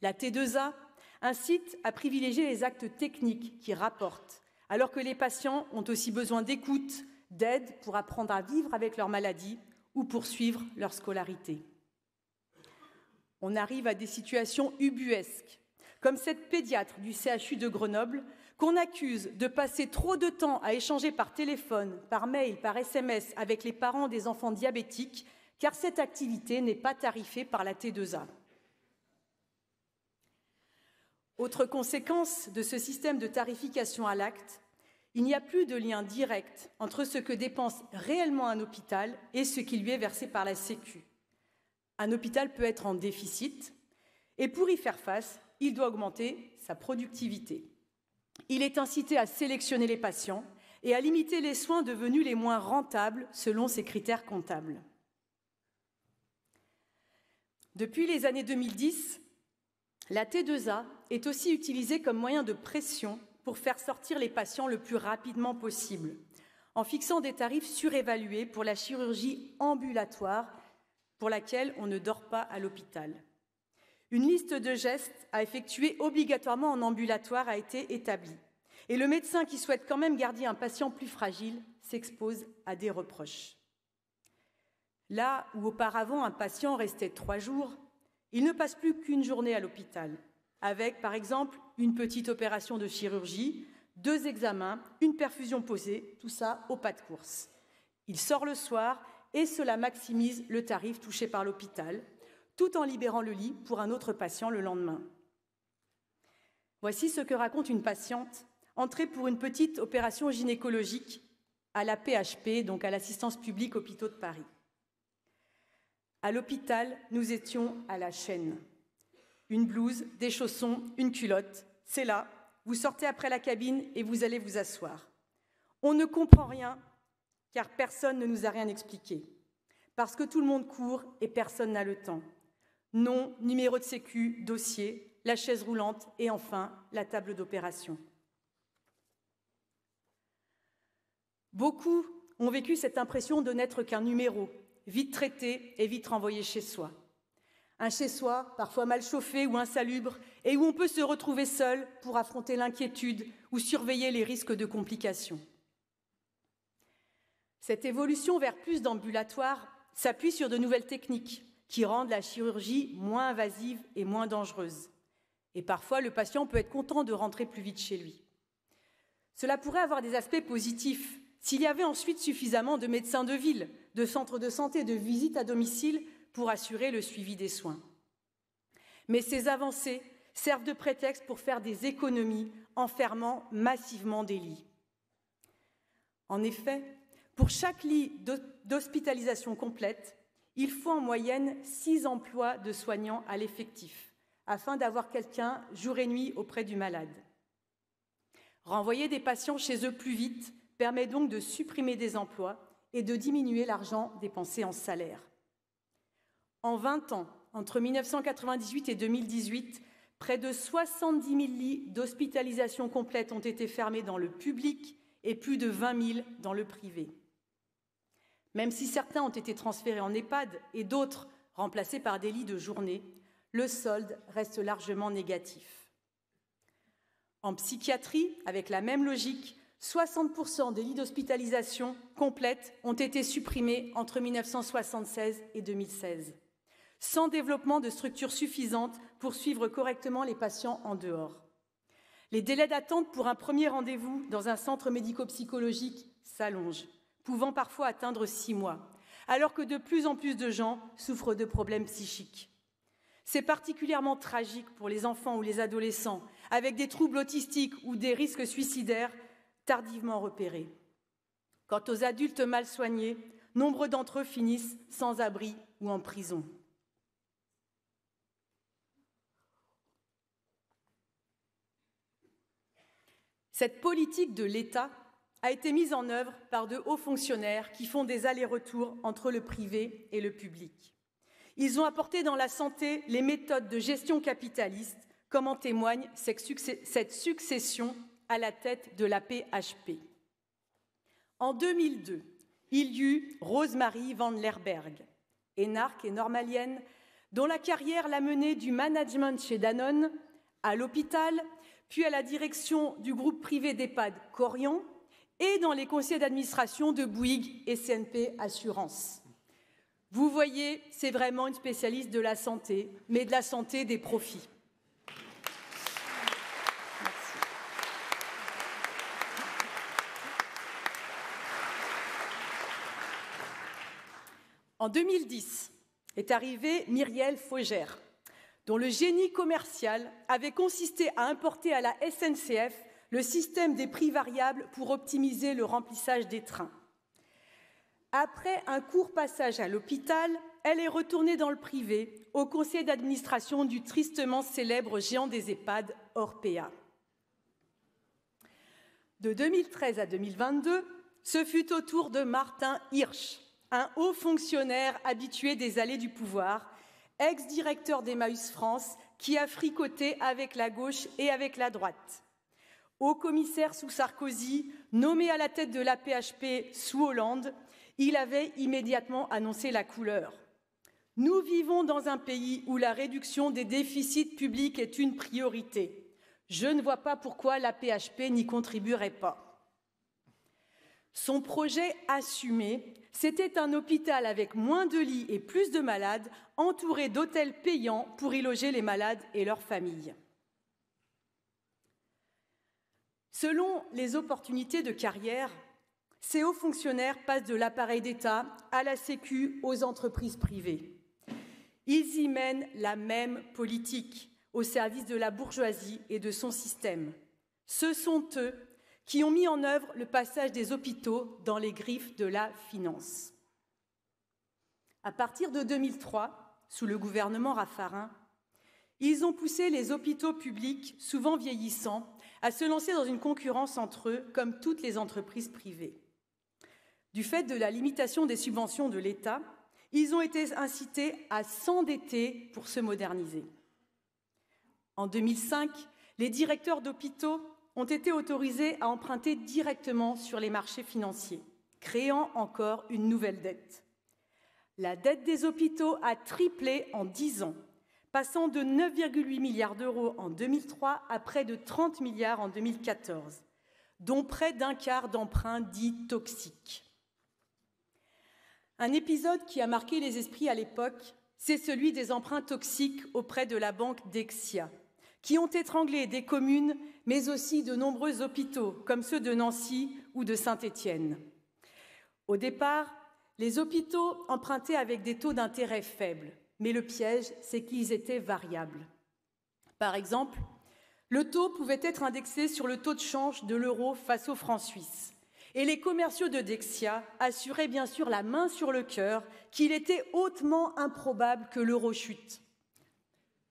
La T2A incite à privilégier les actes techniques qui rapportent, alors que les patients ont aussi besoin d'écoute, d'aide pour apprendre à vivre avec leur maladie ou poursuivre leur scolarité. On arrive à des situations ubuesques, comme cette pédiatre du CHU de Grenoble qu'on accuse de passer trop de temps à échanger par téléphone, par mail, par SMS avec les parents des enfants diabétiques, car cette activité n'est pas tarifée par la T2A. Autre conséquence de ce système de tarification à l'acte, il n'y a plus de lien direct entre ce que dépense réellement un hôpital et ce qui lui est versé par la Sécu. Un hôpital peut être en déficit et pour y faire face, il doit augmenter sa productivité. Il est incité à sélectionner les patients et à limiter les soins devenus les moins rentables selon ses critères comptables. Depuis les années 2010, la T2A est aussi utilisée comme moyen de pression pour faire sortir les patients le plus rapidement possible, en fixant des tarifs surévalués pour la chirurgie ambulatoire pour laquelle on ne dort pas à l'hôpital. Une liste de gestes à effectuer obligatoirement en ambulatoire a été établie. Et le médecin qui souhaite quand même garder un patient plus fragile s'expose à des reproches. Là où auparavant un patient restait 3 jours, il ne passe plus qu'une journée à l'hôpital, avec par exemple une petite opération de chirurgie, 2 examens, une perfusion posée, tout ça au pas de course. Il sort le soir et cela maximise le tarif touché par l'hôpital, tout en libérant le lit pour un autre patient le lendemain. Voici ce que raconte une patiente entrée pour une petite opération gynécologique à la PHP, donc à l'Assistance publique Hôpitaux de Paris. À l'hôpital, nous étions à la chaîne. Une blouse, des chaussons, une culotte, c'est là, vous sortez après la cabine et vous allez vous asseoir. On ne comprend rien car personne ne nous a rien expliqué. Parce que tout le monde court et personne n'a le temps. Nom, numéro de sécu, dossier, la chaise roulante et enfin la table d'opération. Beaucoup ont vécu cette impression de n'être qu'un numéro, vite traité et vite renvoyé chez soi. Un chez-soi, parfois mal chauffé ou insalubre, et où on peut se retrouver seul pour affronter l'inquiétude ou surveiller les risques de complications. Cette évolution vers plus d'ambulatoires s'appuie sur de nouvelles techniques qui rendent la chirurgie moins invasive et moins dangereuse. Et parfois, le patient peut être content de rentrer plus vite chez lui. Cela pourrait avoir des aspects positifs s'il y avait ensuite suffisamment de médecins de ville, de centres de santé, de visites à domicile pour assurer le suivi des soins. Mais ces avancées servent de prétexte pour faire des économies en fermant massivement des lits. En effet, pour chaque lit d'hospitalisation complète, il faut en moyenne 6 emplois de soignants à l'effectif, afin d'avoir quelqu'un jour et nuit auprès du malade. Renvoyer des patients chez eux plus vite permet donc de supprimer des emplois et de diminuer l'argent dépensé en salaire. En 20 ans, entre 1998 et 2018, près de 70 000 lits d'hospitalisation complète ont été fermés dans le public et plus de 20 000 dans le privé. Même si certains ont été transférés en EHPAD et d'autres remplacés par des lits de journée, le solde reste largement négatif. En psychiatrie, avec la même logique, 60% des lits d'hospitalisation complète ont été supprimés entre 1976 et 2016, sans développement de structures suffisantes pour suivre correctement les patients en dehors. Les délais d'attente pour un premier rendez-vous dans un centre médico-psychologique s'allongent, pouvant parfois atteindre 6 mois, alors que de plus en plus de gens souffrent de problèmes psychiques. C'est particulièrement tragique pour les enfants ou les adolescents, avec des troubles autistiques ou des risques suicidaires tardivement repérés. Quant aux adultes mal soignés, nombre d'entre eux finissent sans abri ou en prison. Cette politique de l'État a été mise en œuvre par de hauts fonctionnaires qui font des allers-retours entre le privé et le public. Ils ont apporté dans la santé les méthodes de gestion capitaliste, comme en témoigne cette succession à la tête de la PHP. En 2002, il y eut Rosemarie Van Lerberg, énarque et normalienne, dont la carrière l'a menée du management chez Danone à l'hôpital, puis à la direction du groupe privé d'EHPAD Corian et dans les conseils d'administration de Bouygues et CNP Assurance. Vous voyez, c'est vraiment une spécialiste de la santé, mais de la santé des profits. Merci. En 2010 est arrivée Myriel Faugère, dont le génie commercial avait consisté à importer à la SNCF le système des prix variables pour optimiser le remplissage des trains. Après un court passage à l'hôpital, elle est retournée dans le privé, au conseil d'administration du tristement célèbre géant des EHPAD, Orpea. De 2013 à 2022, ce fut au tour de Martin Hirsch, un haut fonctionnaire habitué des allées du pouvoir, ex-directeur d'Emmaüs France, qui a fricoté avec la gauche et avec la droite. Haut commissaire sous Sarkozy, nommé à la tête de la PHP sous Hollande, il avait immédiatement annoncé la couleur. Nous vivons dans un pays où la réduction des déficits publics est une priorité. Je ne vois pas pourquoi la PHP n'y contribuerait pas. Son projet assumé, c'était un hôpital avec moins de lits et plus de malades, entouré d'hôtels payants pour y loger les malades et leurs familles. Selon les opportunités de carrière, ces hauts fonctionnaires passent de l'appareil d'État à la Sécu aux entreprises privées. Ils y mènent la même politique au service de la bourgeoisie et de son système. Ce sont eux qui ont mis en œuvre le passage des hôpitaux dans les griffes de la finance. À partir de 2003, sous le gouvernement Raffarin, ils ont poussé les hôpitaux publics, souvent vieillissants, à se lancer dans une concurrence entre eux, comme toutes les entreprises privées. Du fait de la limitation des subventions de l'État, ils ont été incités à s'endetter pour se moderniser. En 2005, les directeurs d'hôpitaux ont été autorisés à emprunter directement sur les marchés financiers, créant encore une nouvelle dette. La dette des hôpitaux a triplé en 10 ans, passant de 9,8 milliards d'euros en 2003 à près de 30 milliards en 2014, dont près d'un quart d'emprunts dits toxiques. Un épisode qui a marqué les esprits à l'époque, c'est celui des emprunts toxiques auprès de la banque Dexia, qui ont étranglé des communes, mais aussi de nombreux hôpitaux, comme ceux de Nancy ou de Saint-Étienne. Au départ, les hôpitaux empruntaient avec des taux d'intérêt faibles, mais le piège, c'est qu'ils étaient variables. Par exemple, le taux pouvait être indexé sur le taux de change de l'euro face au franc suisse. Et les commerciaux de Dexia assuraient bien sûr la main sur le cœur qu'il était hautement improbable que l'euro chute.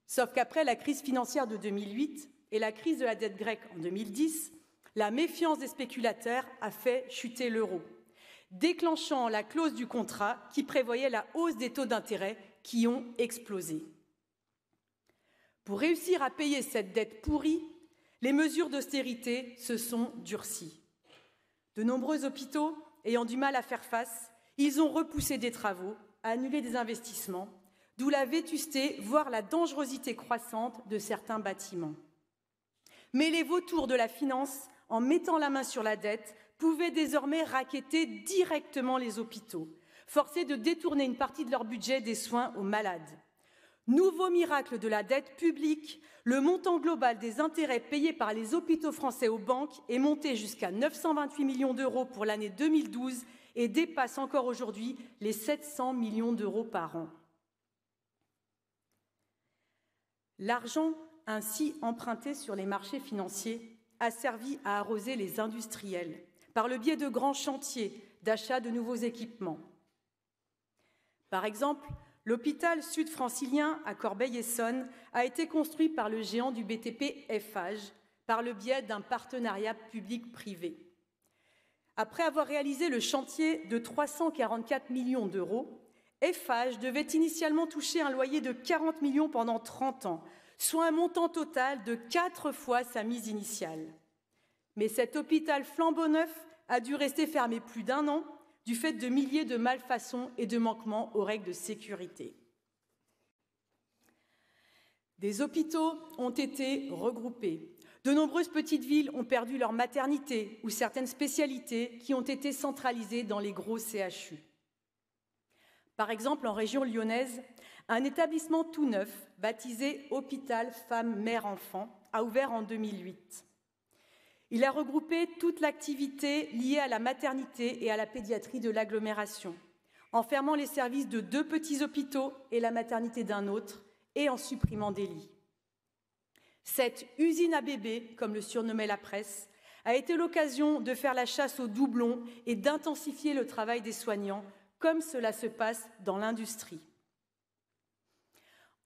Sauf qu'après la crise financière de 2008 et la crise de la dette grecque en 2010, la méfiance des spéculateurs a fait chuter l'euro, déclenchant la clause du contrat qui prévoyait la hausse des taux d'intérêt qui ont explosé. Pour réussir à payer cette dette pourrie, les mesures d'austérité se sont durcies. De nombreux hôpitaux ayant du mal à faire face, ils ont repoussé des travaux, annulé des investissements, d'où la vétusté, voire la dangerosité croissante de certains bâtiments. Mais les vautours de la finance, en mettant la main sur la dette, pouvaient désormais racketter directement les hôpitaux, forcés de détourner une partie de leur budget des soins aux malades. Nouveau miracle de la dette publique, le montant global des intérêts payés par les hôpitaux français aux banques est monté jusqu'à 928 millions d'euros pour l'année 2012 et dépasse encore aujourd'hui les 700 millions d'euros par an. L'argent ainsi emprunté sur les marchés financiers a servi à arroser les industriels par le biais de grands chantiers d'achat de nouveaux équipements. Par exemple, l'hôpital sud-francilien à Corbeil-Essonnes a été construit par le géant du BTP Eiffage par le biais d'un partenariat public-privé. Après avoir réalisé le chantier de 344 millions d'euros, Eiffage devait initialement toucher un loyer de 40 millions pendant 30 ans, soit un montant total de 4 fois sa mise initiale. Mais cet hôpital flambant neuf a dû rester fermé plus d'1 an du fait de milliers de malfaçons et de manquements aux règles de sécurité. Des hôpitaux ont été regroupés. De nombreuses petites villes ont perdu leur maternité ou certaines spécialités qui ont été centralisées dans les gros CHU. Par exemple, en région lyonnaise, un établissement tout neuf, baptisé Hôpital Femmes Mère Enfant, a ouvert en 2008. Il a regroupé toute l'activité liée à la maternité et à la pédiatrie de l'agglomération, en fermant les services de 2 petits hôpitaux et la maternité d'un autre, et en supprimant des lits. Cette usine à bébés, comme le surnommait la presse, a été l'occasion de faire la chasse aux doublons et d'intensifier le travail des soignants, comme cela se passe dans l'industrie.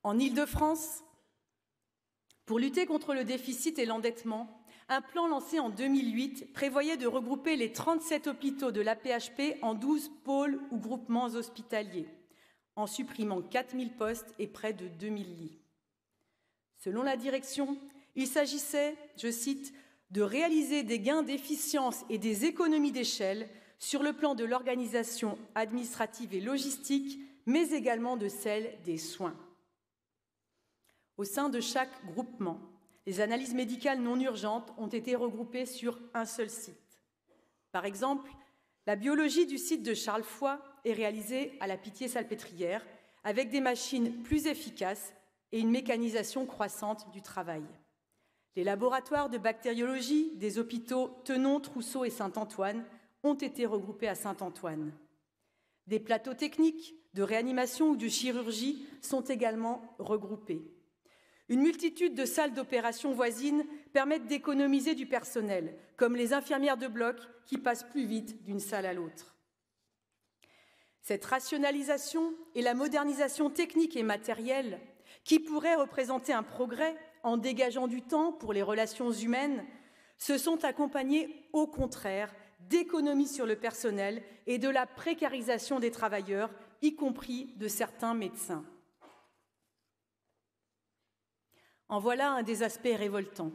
En Île-de-France, pour lutter contre le déficit et l'endettement, un plan lancé en 2008 prévoyait de regrouper les 37 hôpitaux de l'AP-HP en 12 pôles ou groupements hospitaliers, en supprimant 4 000 postes et près de 2 000 lits. Selon la direction, il s'agissait, je cite, de réaliser des gains d'efficience et des économies d'échelle sur le plan de l'organisation administrative et logistique, mais également de celle des soins. Au sein de chaque groupement, les analyses médicales non urgentes ont été regroupées sur un seul site. Par exemple, la biologie du site de Charles Foix est réalisée à la Pitié-Salpêtrière avec des machines plus efficaces et une mécanisation croissante du travail. Les laboratoires de bactériologie des hôpitaux Tenon, Trousseau et Saint-Antoine ont été regroupés à Saint-Antoine. Des plateaux techniques de réanimation ou de chirurgie sont également regroupés. Une multitude de salles d'opération voisines permettent d'économiser du personnel, comme les infirmières de bloc qui passent plus vite d'une salle à l'autre. Cette rationalisation et la modernisation technique et matérielle, qui pourrait représenter un progrès en dégageant du temps pour les relations humaines, se sont accompagnées, au contraire, d'économies sur le personnel et de la précarisation des travailleurs, y compris de certains médecins. En voilà un des aspects révoltants.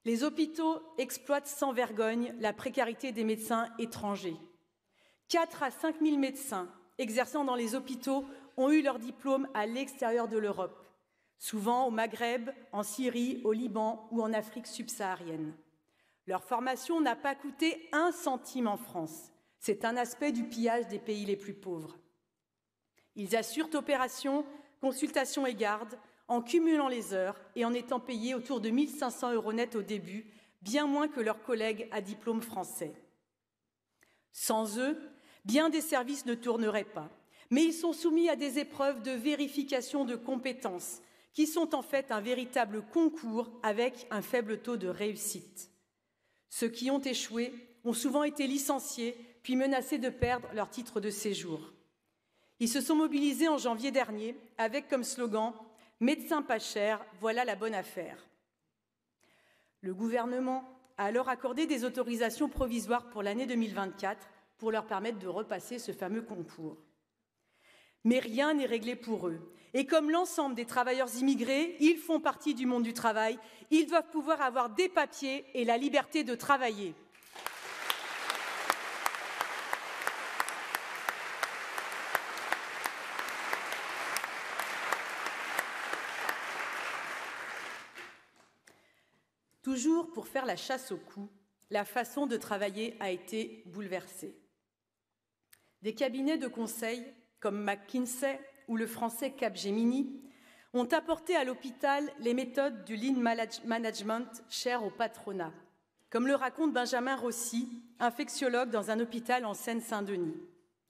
Les hôpitaux exploitent sans vergogne la précarité des médecins étrangers. 4 à 5 000 médecins exerçant dans les hôpitaux ont eu leur diplôme à l'extérieur de l'Europe, souvent au Maghreb, en Syrie, au Liban ou en Afrique subsaharienne. Leur formation n'a pas coûté 1 centime en France. C'est un aspect du pillage des pays les plus pauvres. Ils assurent opérations, consultations et gardes, en cumulant les heures et en étant payés autour de 1 500 € net au début, bien moins que leurs collègues à diplôme français. Sans eux, bien des services ne tourneraient pas, mais ils sont soumis à des épreuves de vérification de compétences, qui sont en fait un véritable concours avec un faible taux de réussite. Ceux qui ont échoué ont souvent été licenciés, puis menacés de perdre leur titre de séjour. Ils se sont mobilisés en janvier dernier avec comme slogan « Médecins pas chers, voilà la bonne affaire ». Le gouvernement a alors accordé des autorisations provisoires pour l'année 2024 pour leur permettre de repasser ce fameux concours. Mais rien n'est réglé pour eux. Et comme l'ensemble des travailleurs immigrés, ils font partie du monde du travail. Ils doivent pouvoir avoir des papiers et la liberté de travailler. Toujours pour faire la chasse aux coûts, la façon de travailler a été bouleversée. Des cabinets de conseil comme McKinsey ou le français Capgemini ont apporté à l'hôpital les méthodes du lean management chères au patronat, comme le raconte Benjamin Rossi, infectiologue dans un hôpital en Seine-Saint-Denis.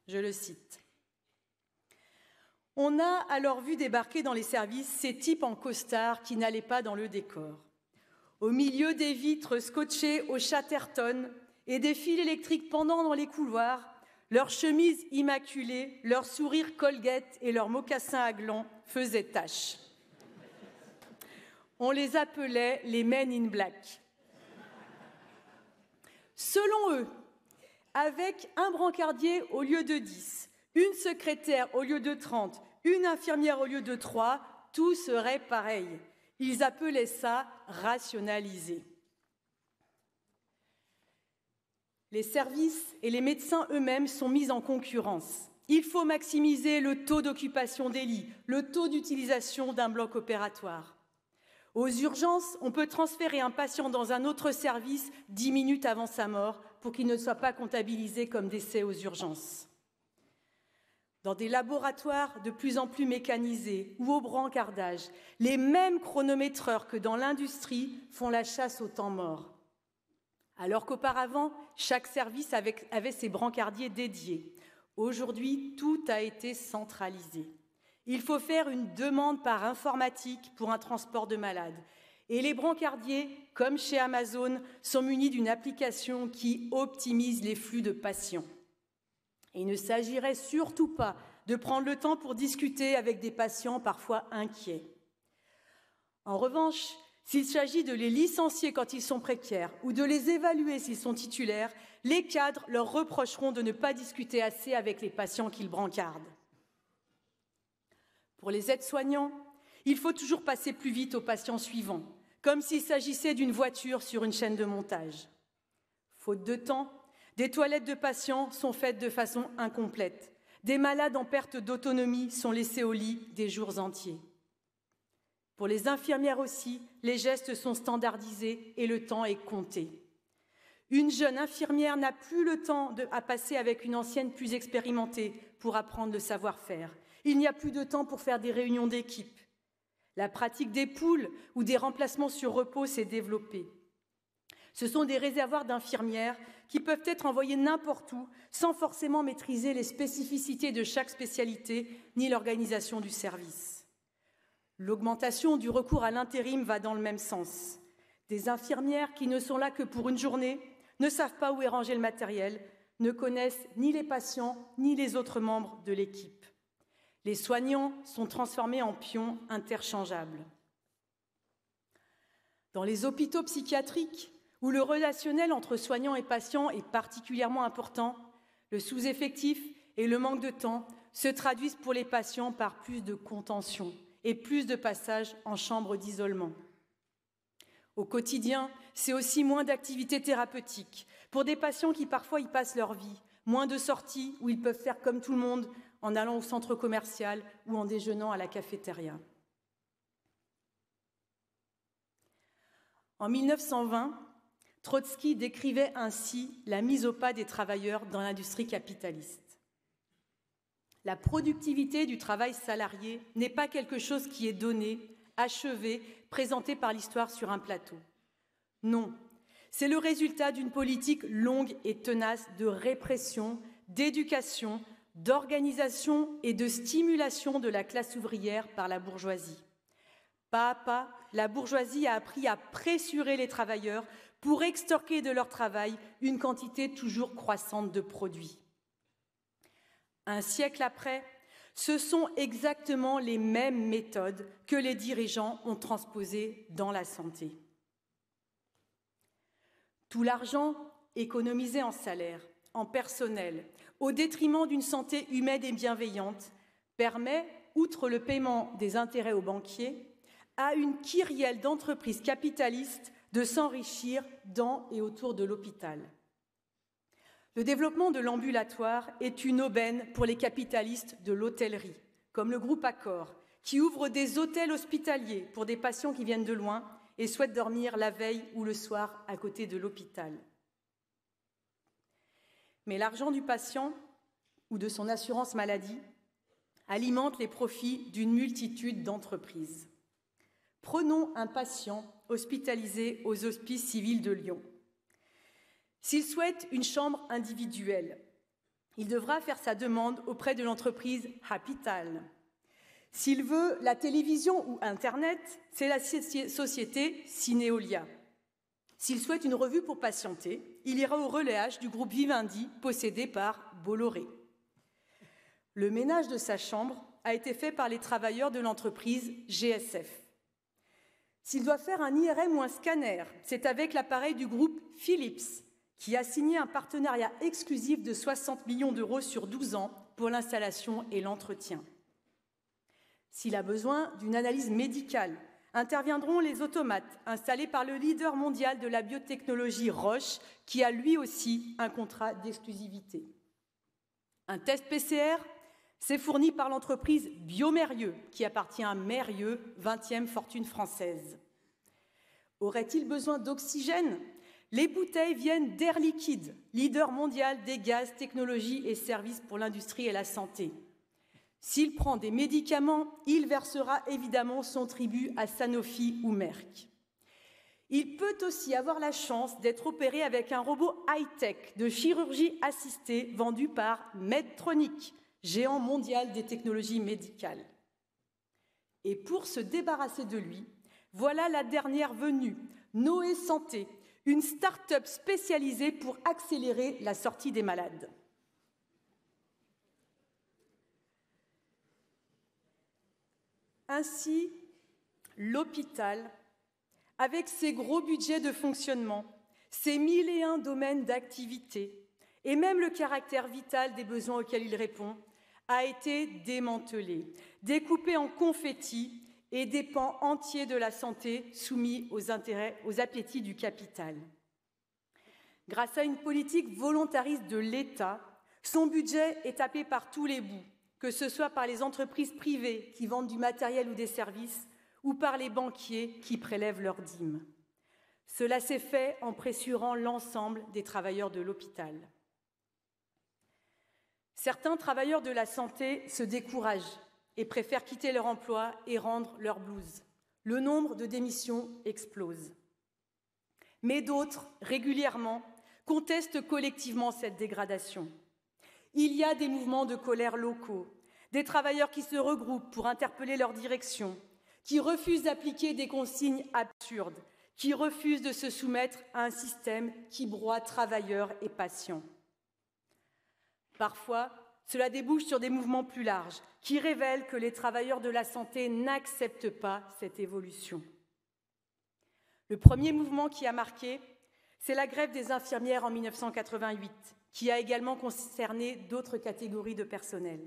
Je le cite. « On a alors vu débarquer dans les services ces types en costard qui n'allaient pas dans le décor. Au milieu des vitres scotchées au Chatterton et des fils électriques pendant dans les couloirs, leurs chemises immaculées, leurs sourires Colgate et leurs mocassins à glands faisaient tache. On les appelait les Men in Black. Selon eux, avec un brancardier au lieu de 10, une secrétaire au lieu de 30, une infirmière au lieu de 3, tout serait pareil. Ils appelaient ça rationaliser. Les services et les médecins eux-mêmes sont mis en concurrence. Il faut maximiser le taux d'occupation des lits, le taux d'utilisation d'un bloc opératoire. Aux urgences, on peut transférer un patient dans un autre service 10 minutes avant sa mort pour qu'il ne soit pas comptabilisé comme décès aux urgences. Dans des laboratoires de plus en plus mécanisés ou au brancardage, les mêmes chronométreurs que dans l'industrie font la chasse au temps mort. Alors qu'auparavant, chaque service avait ses brancardiers dédiés. Aujourd'hui, tout a été centralisé. Il faut faire une demande par informatique pour un transport de malades. Et les brancardiers, comme chez Amazon, sont munis d'une application qui optimise les flux de patients. Et il ne s'agirait surtout pas de prendre le temps pour discuter avec des patients parfois inquiets. En revanche, s'il s'agit de les licencier quand ils sont précaires ou de les évaluer s'ils sont titulaires, les cadres leur reprocheront de ne pas discuter assez avec les patients qu'ils brancardent. Pour les aides-soignants, il faut toujours passer plus vite aux patients suivants, comme s'il s'agissait d'une voiture sur une chaîne de montage. Faute de temps, des toilettes de patients sont faites de façon incomplète. Des malades en perte d'autonomie sont laissés au lit des jours entiers. Pour les infirmières aussi, les gestes sont standardisés et le temps est compté. Une jeune infirmière n'a plus le temps à passer avec une ancienne plus expérimentée pour apprendre le savoir-faire. Il n'y a plus de temps pour faire des réunions d'équipe. La pratique des poules ou des remplacements sur repos s'est développée. Ce sont des réservoirs d'infirmières qui peuvent être envoyés n'importe où sans forcément maîtriser les spécificités de chaque spécialité ni l'organisation du service. L'augmentation du recours à l'intérim va dans le même sens. Des infirmières qui ne sont là que pour une journée, ne savent pas où est rangé le matériel, ne connaissent ni les patients ni les autres membres de l'équipe. Les soignants sont transformés en pions interchangeables. Dans les hôpitaux psychiatriques, où le relationnel entre soignants et patients est particulièrement important, le sous-effectif et le manque de temps se traduisent pour les patients par plus de contention et plus de passages en chambre d'isolement. Au quotidien, c'est aussi moins d'activités thérapeutiques pour des patients qui parfois y passent leur vie, moins de sorties où ils peuvent faire comme tout le monde en allant au centre commercial ou en déjeunant à la cafétéria. En 1920, Trotsky décrivait ainsi la mise au pas des travailleurs dans l'industrie capitaliste. La productivité du travail salarié n'est pas quelque chose qui est donné, achevé, présenté par l'histoire sur un plateau. Non, c'est le résultat d'une politique longue et tenace de répression, d'éducation, d'organisation et de stimulation de la classe ouvrière par la bourgeoisie. Pas à pas, la bourgeoisie a appris à pressurer les travailleurs pour extorquer de leur travail une quantité toujours croissante de produits. Un siècle après, ce sont exactement les mêmes méthodes que les dirigeants ont transposées dans la santé. Tout l'argent économisé en salaire, en personnel, au détriment d'une santé humaine et bienveillante, permet, outre le paiement des intérêts aux banquiers, à une kyrielle d'entreprises capitalistes de s'enrichir dans et autour de l'hôpital. Le développement de l'ambulatoire est une aubaine pour les capitalistes de l'hôtellerie, comme le groupe Accor, qui ouvre des hôtels hospitaliers pour des patients qui viennent de loin et souhaitent dormir la veille ou le soir à côté de l'hôpital. Mais l'argent du patient ou de son assurance maladie alimente les profits d'une multitude d'entreprises. Prenons un patient hospitalisé aux hospices civils de Lyon. S'il souhaite une chambre individuelle, il devra faire sa demande auprès de l'entreprise Hapital. S'il veut la télévision ou Internet, c'est la société Cinéolia. S'il souhaite une revue pour patienter, il ira au Relais du groupe Vivendi, possédé par Bolloré. Le ménage de sa chambre a été fait par les travailleurs de l'entreprise GSF. S'il doit faire un IRM ou un scanner, c'est avec l'appareil du groupe Philips, qui a signé un partenariat exclusif de 60 millions d'euros sur 12 ans pour l'installation et l'entretien. S'il a besoin d'une analyse médicale, interviendront les automates installés par le leader mondial de la biotechnologie Roche, qui a lui aussi un contrat d'exclusivité. Un test PCR, c'est fourni par l'entreprise Biomérieux, qui appartient à Mérieux, 20e fortune française. Aurait-il besoin d'oxygène ? Les bouteilles viennent d'Air Liquide, leader mondial des gaz, technologies et services pour l'industrie et la santé. S'il prend des médicaments, il versera évidemment son tribut à Sanofi ou Merck. Il peut aussi avoir la chance d'être opéré avec un robot high-tech de chirurgie assistée vendu par Medtronic, géant mondial des technologies médicales. Et pour se débarrasser de lui, voilà la dernière venue, Noé Santé, une start-up spécialisée pour accélérer la sortie des malades. Ainsi, l'hôpital, avec ses gros budgets de fonctionnement, ses 1001 domaines d'activité et même le caractère vital des besoins auxquels il répond, a été démantelé, découpé en confettis et des pans entiers de la santé soumis aux appétits du capital. Grâce à une politique volontariste de l'État, son budget est tapé par tous les bouts, que ce soit par les entreprises privées qui vendent du matériel ou des services, ou par les banquiers qui prélèvent leurs dîmes. Cela s'est fait en pressurant l'ensemble des travailleurs de l'hôpital. Certains travailleurs de la santé se découragent et préfèrent quitter leur emploi et rendre leur blouse. Le nombre de démissions explose. Mais d'autres, régulièrement, contestent collectivement cette dégradation. Il y a des mouvements de colère locaux, des travailleurs qui se regroupent pour interpeller leur direction, qui refusent d'appliquer des consignes absurdes, qui refusent de se soumettre à un système qui broie travailleurs et patients. Parfois, cela débouche sur des mouvements plus larges, qui révèlent que les travailleurs de la santé n'acceptent pas cette évolution. Le premier mouvement qui a marqué, c'est la grève des infirmières en 1988, qui a également concerné d'autres catégories de personnel.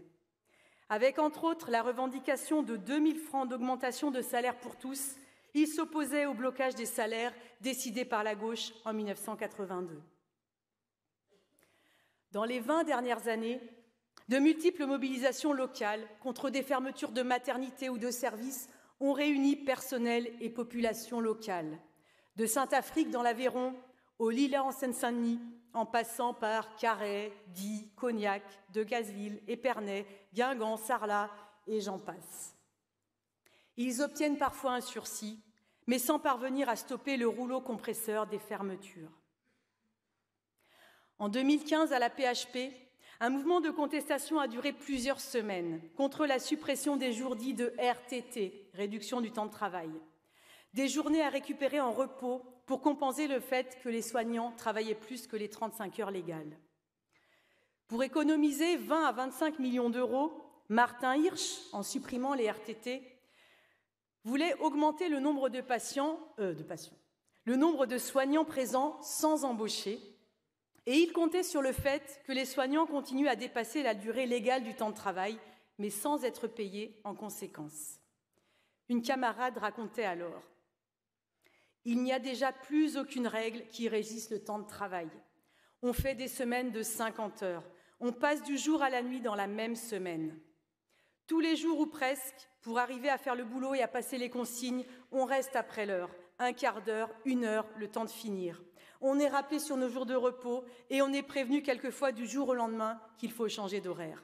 Avec, entre autres, la revendication de 2000 francs d'augmentation de salaire pour tous, il s'opposait au blocage des salaires décidé par la gauche en 1982. Dans les 20 dernières années, de multiples mobilisations locales contre des fermetures de maternités ou de services ont réuni personnel et population locale, de Saint-Affrique dans l'Aveyron au Lilas en Seine-Saint-Denis, en passant par Carhaix, Die, Cognac, de Gazeville, Épernay, Guingamp, Sarlat et j'en passe. Ils obtiennent parfois un sursis, mais sans parvenir à stopper le rouleau compresseur des fermetures. En 2015, à la PHP, un mouvement de contestation a duré plusieurs semaines contre la suppression des jours dits de RTT, réduction du temps de travail. Des journées à récupérer en repos pour compenser le fait que les soignants travaillaient plus que les 35 heures légales. Pour économiser 20 à 25 millions d'euros, Martin Hirsch, en supprimant les RTT, voulait augmenter le nombre le nombre de soignants présents sans embaucher, et il comptait sur le fait que les soignants continuent à dépasser la durée légale du temps de travail, mais sans être payés en conséquence. Une camarade racontait alors « Il n'y a déjà plus aucune règle qui régisse le temps de travail. On fait des semaines de 50 heures. On passe du jour à la nuit dans la même semaine. Tous les jours ou presque, pour arriver à faire le boulot et à passer les consignes, on reste après l'heure, un quart d'heure, 1 heure, le temps de finir. On est rappelé sur nos jours de repos et on est prévenu quelquefois du jour au lendemain qu'il faut changer d'horaire. »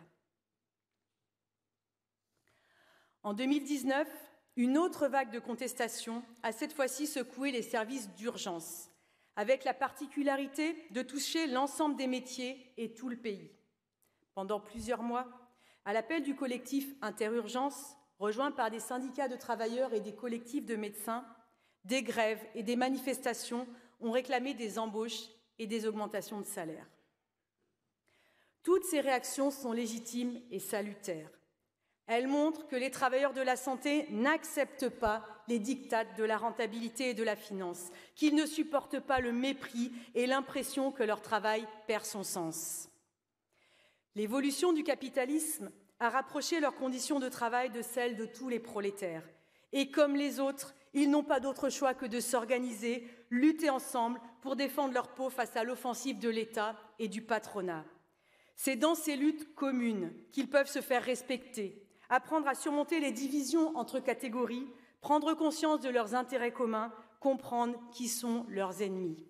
En 2019, une autre vague de contestation a cette fois-ci secoué les services d'urgence, avec la particularité de toucher l'ensemble des métiers et tout le pays. Pendant plusieurs mois, à l'appel du collectif Interurgence, rejoint par des syndicats de travailleurs et des collectifs de médecins, des grèves et des manifestations ont réclamé des embauches et des augmentations de salaire. Toutes ces réactions sont légitimes et salutaires. Elle montre que les travailleurs de la santé n'acceptent pas les diktats de la rentabilité et de la finance, qu'ils ne supportent pas le mépris et l'impression que leur travail perd son sens. L'évolution du capitalisme a rapproché leurs conditions de travail de celles de tous les prolétaires. Et comme les autres, ils n'ont pas d'autre choix que de s'organiser, lutter ensemble pour défendre leur peau face à l'offensive de l'État et du patronat. C'est dans ces luttes communes qu'ils peuvent se faire respecter, apprendre à surmonter les divisions entre catégories, prendre conscience de leurs intérêts communs, comprendre qui sont leurs ennemis.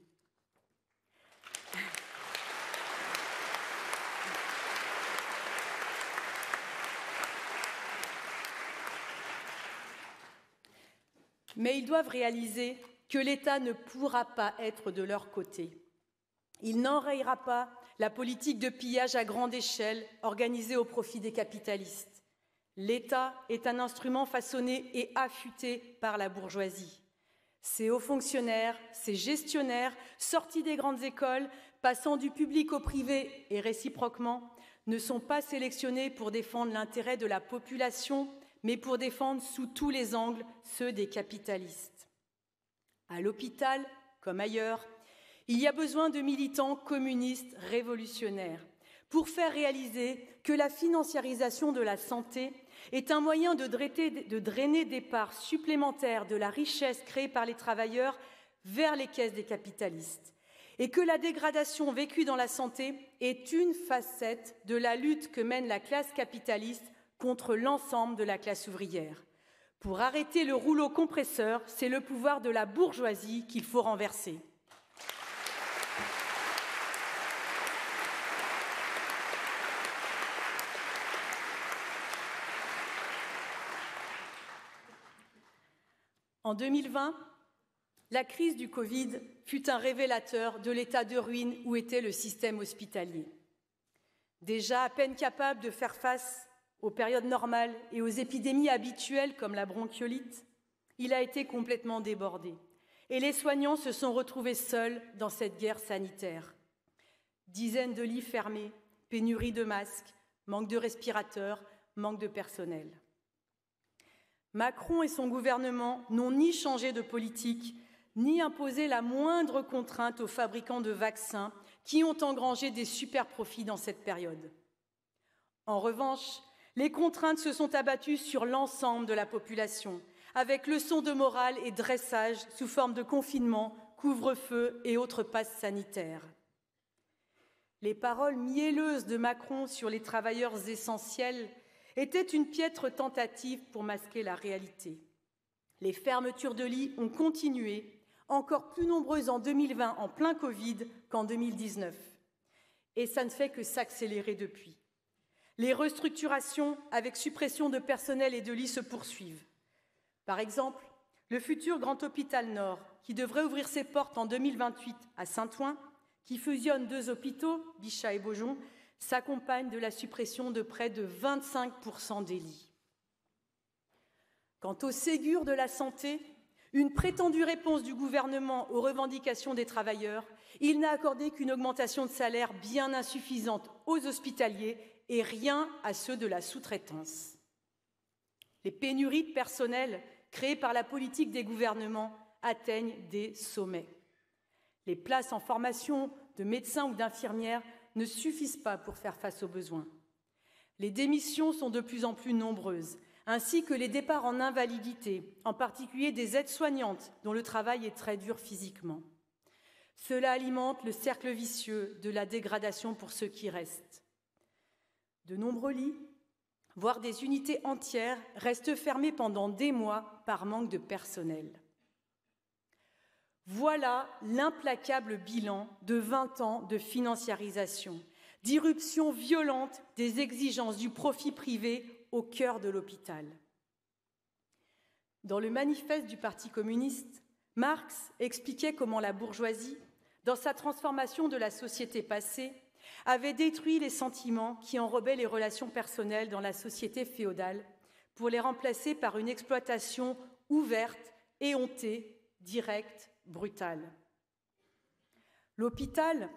Mais ils doivent réaliser que l'État ne pourra pas être de leur côté. Il n'enrayera pas la politique de pillage à grande échelle organisée au profit des capitalistes. L'État est un instrument façonné et affûté par la bourgeoisie. Ces hauts fonctionnaires, ces gestionnaires, sortis des grandes écoles, passant du public au privé et réciproquement, ne sont pas sélectionnés pour défendre l'intérêt de la population, mais pour défendre sous tous les angles ceux des capitalistes. À l'hôpital, comme ailleurs, il y a besoin de militants communistes révolutionnaires pour faire réaliser que la financiarisation de la santé est un moyen de drainer des parts supplémentaires de la richesse créée par les travailleurs vers les caisses des capitalistes et que la dégradation vécue dans la santé est une facette de la lutte que mène la classe capitaliste contre l'ensemble de la classe ouvrière. Pour arrêter le rouleau compresseur, c'est le pouvoir de la bourgeoisie qu'il faut renverser. En 2020, la crise du Covid fut un révélateur de l'état de ruine où était le système hospitalier. Déjà à peine capable de faire face aux périodes normales et aux épidémies habituelles comme la bronchiolite, il a été complètement débordé. Et les soignants se sont retrouvés seuls dans cette guerre sanitaire. Dizaines de lits fermés, pénurie de masques, manque de respirateurs, manque de personnel. Macron et son gouvernement n'ont ni changé de politique, ni imposé la moindre contrainte aux fabricants de vaccins qui ont engrangé des super profits dans cette période. En revanche, les contraintes se sont abattues sur l'ensemble de la population, avec leçons de morale et dressage sous forme de confinement, couvre-feu et autres passes sanitaires. Les paroles mielleuses de Macron sur les travailleurs essentiels étaient une piètre tentative pour masquer la réalité. Les fermetures de lits ont continué, encore plus nombreuses en 2020 en plein Covid qu'en 2019. Et ça ne fait que s'accélérer depuis. Les restructurations avec suppression de personnel et de lits se poursuivent. Par exemple, le futur Grand Hôpital Nord, qui devrait ouvrir ses portes en 2028 à Saint-Ouen, qui fusionne 2 hôpitaux, Bichat et Beaujon, s'accompagne de la suppression de près de 25% des lits. Quant au Ségur de la santé, une prétendue réponse du gouvernement aux revendications des travailleurs, il n'a accordé qu'une augmentation de salaire bien insuffisante aux hospitaliers et rien à ceux de la sous-traitance. Les pénuries de personnel créées par la politique des gouvernements atteignent des sommets. Les places en formation de médecins ou d'infirmières ne suffisent pas pour faire face aux besoins. Les démissions sont de plus en plus nombreuses, ainsi que les départs en invalidité, en particulier des aides-soignantes dont le travail est très dur physiquement. Cela alimente le cercle vicieux de la dégradation pour ceux qui restent. De nombreux lits, voire des unités entières, restent fermés pendant des mois par manque de personnel. Voilà l'implacable bilan de 20 ans de financiarisation, d'irruption violente des exigences du profit privé au cœur de l'hôpital. Dans le manifeste du Parti communiste, Marx expliquait comment la bourgeoisie, dans sa transformation de la société passée, avait détruit les sentiments qui enrobaient les relations personnelles dans la société féodale pour les remplacer par une exploitation ouverte, éhontée, directe, brutale. L'hôpital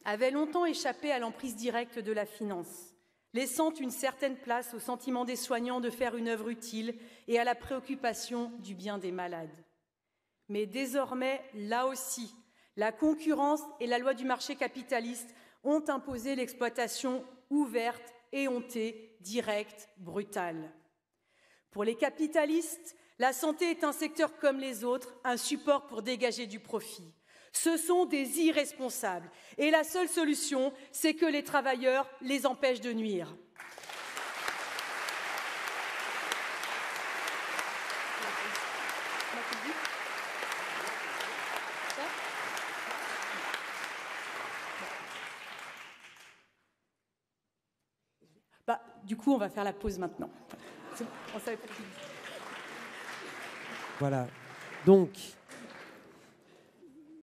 avait longtemps échappé à l'emprise directe de la finance. laissant une certaine place au sentiment des soignants de faire une œuvre utile et à la préoccupation du bien des malades. Mais désormais, là aussi, la concurrence et la loi du marché capitaliste ont imposé l'exploitation ouverte, éhontée, directe, brutale. Pour les capitalistes, la santé est un secteur comme les autres, un support pour dégager du profit. Ce sont des irresponsables et la seule solution, c'est que les travailleurs les empêchent de nuire. Du coup, on va faire la pause maintenant. On savait pas. Voilà. Donc,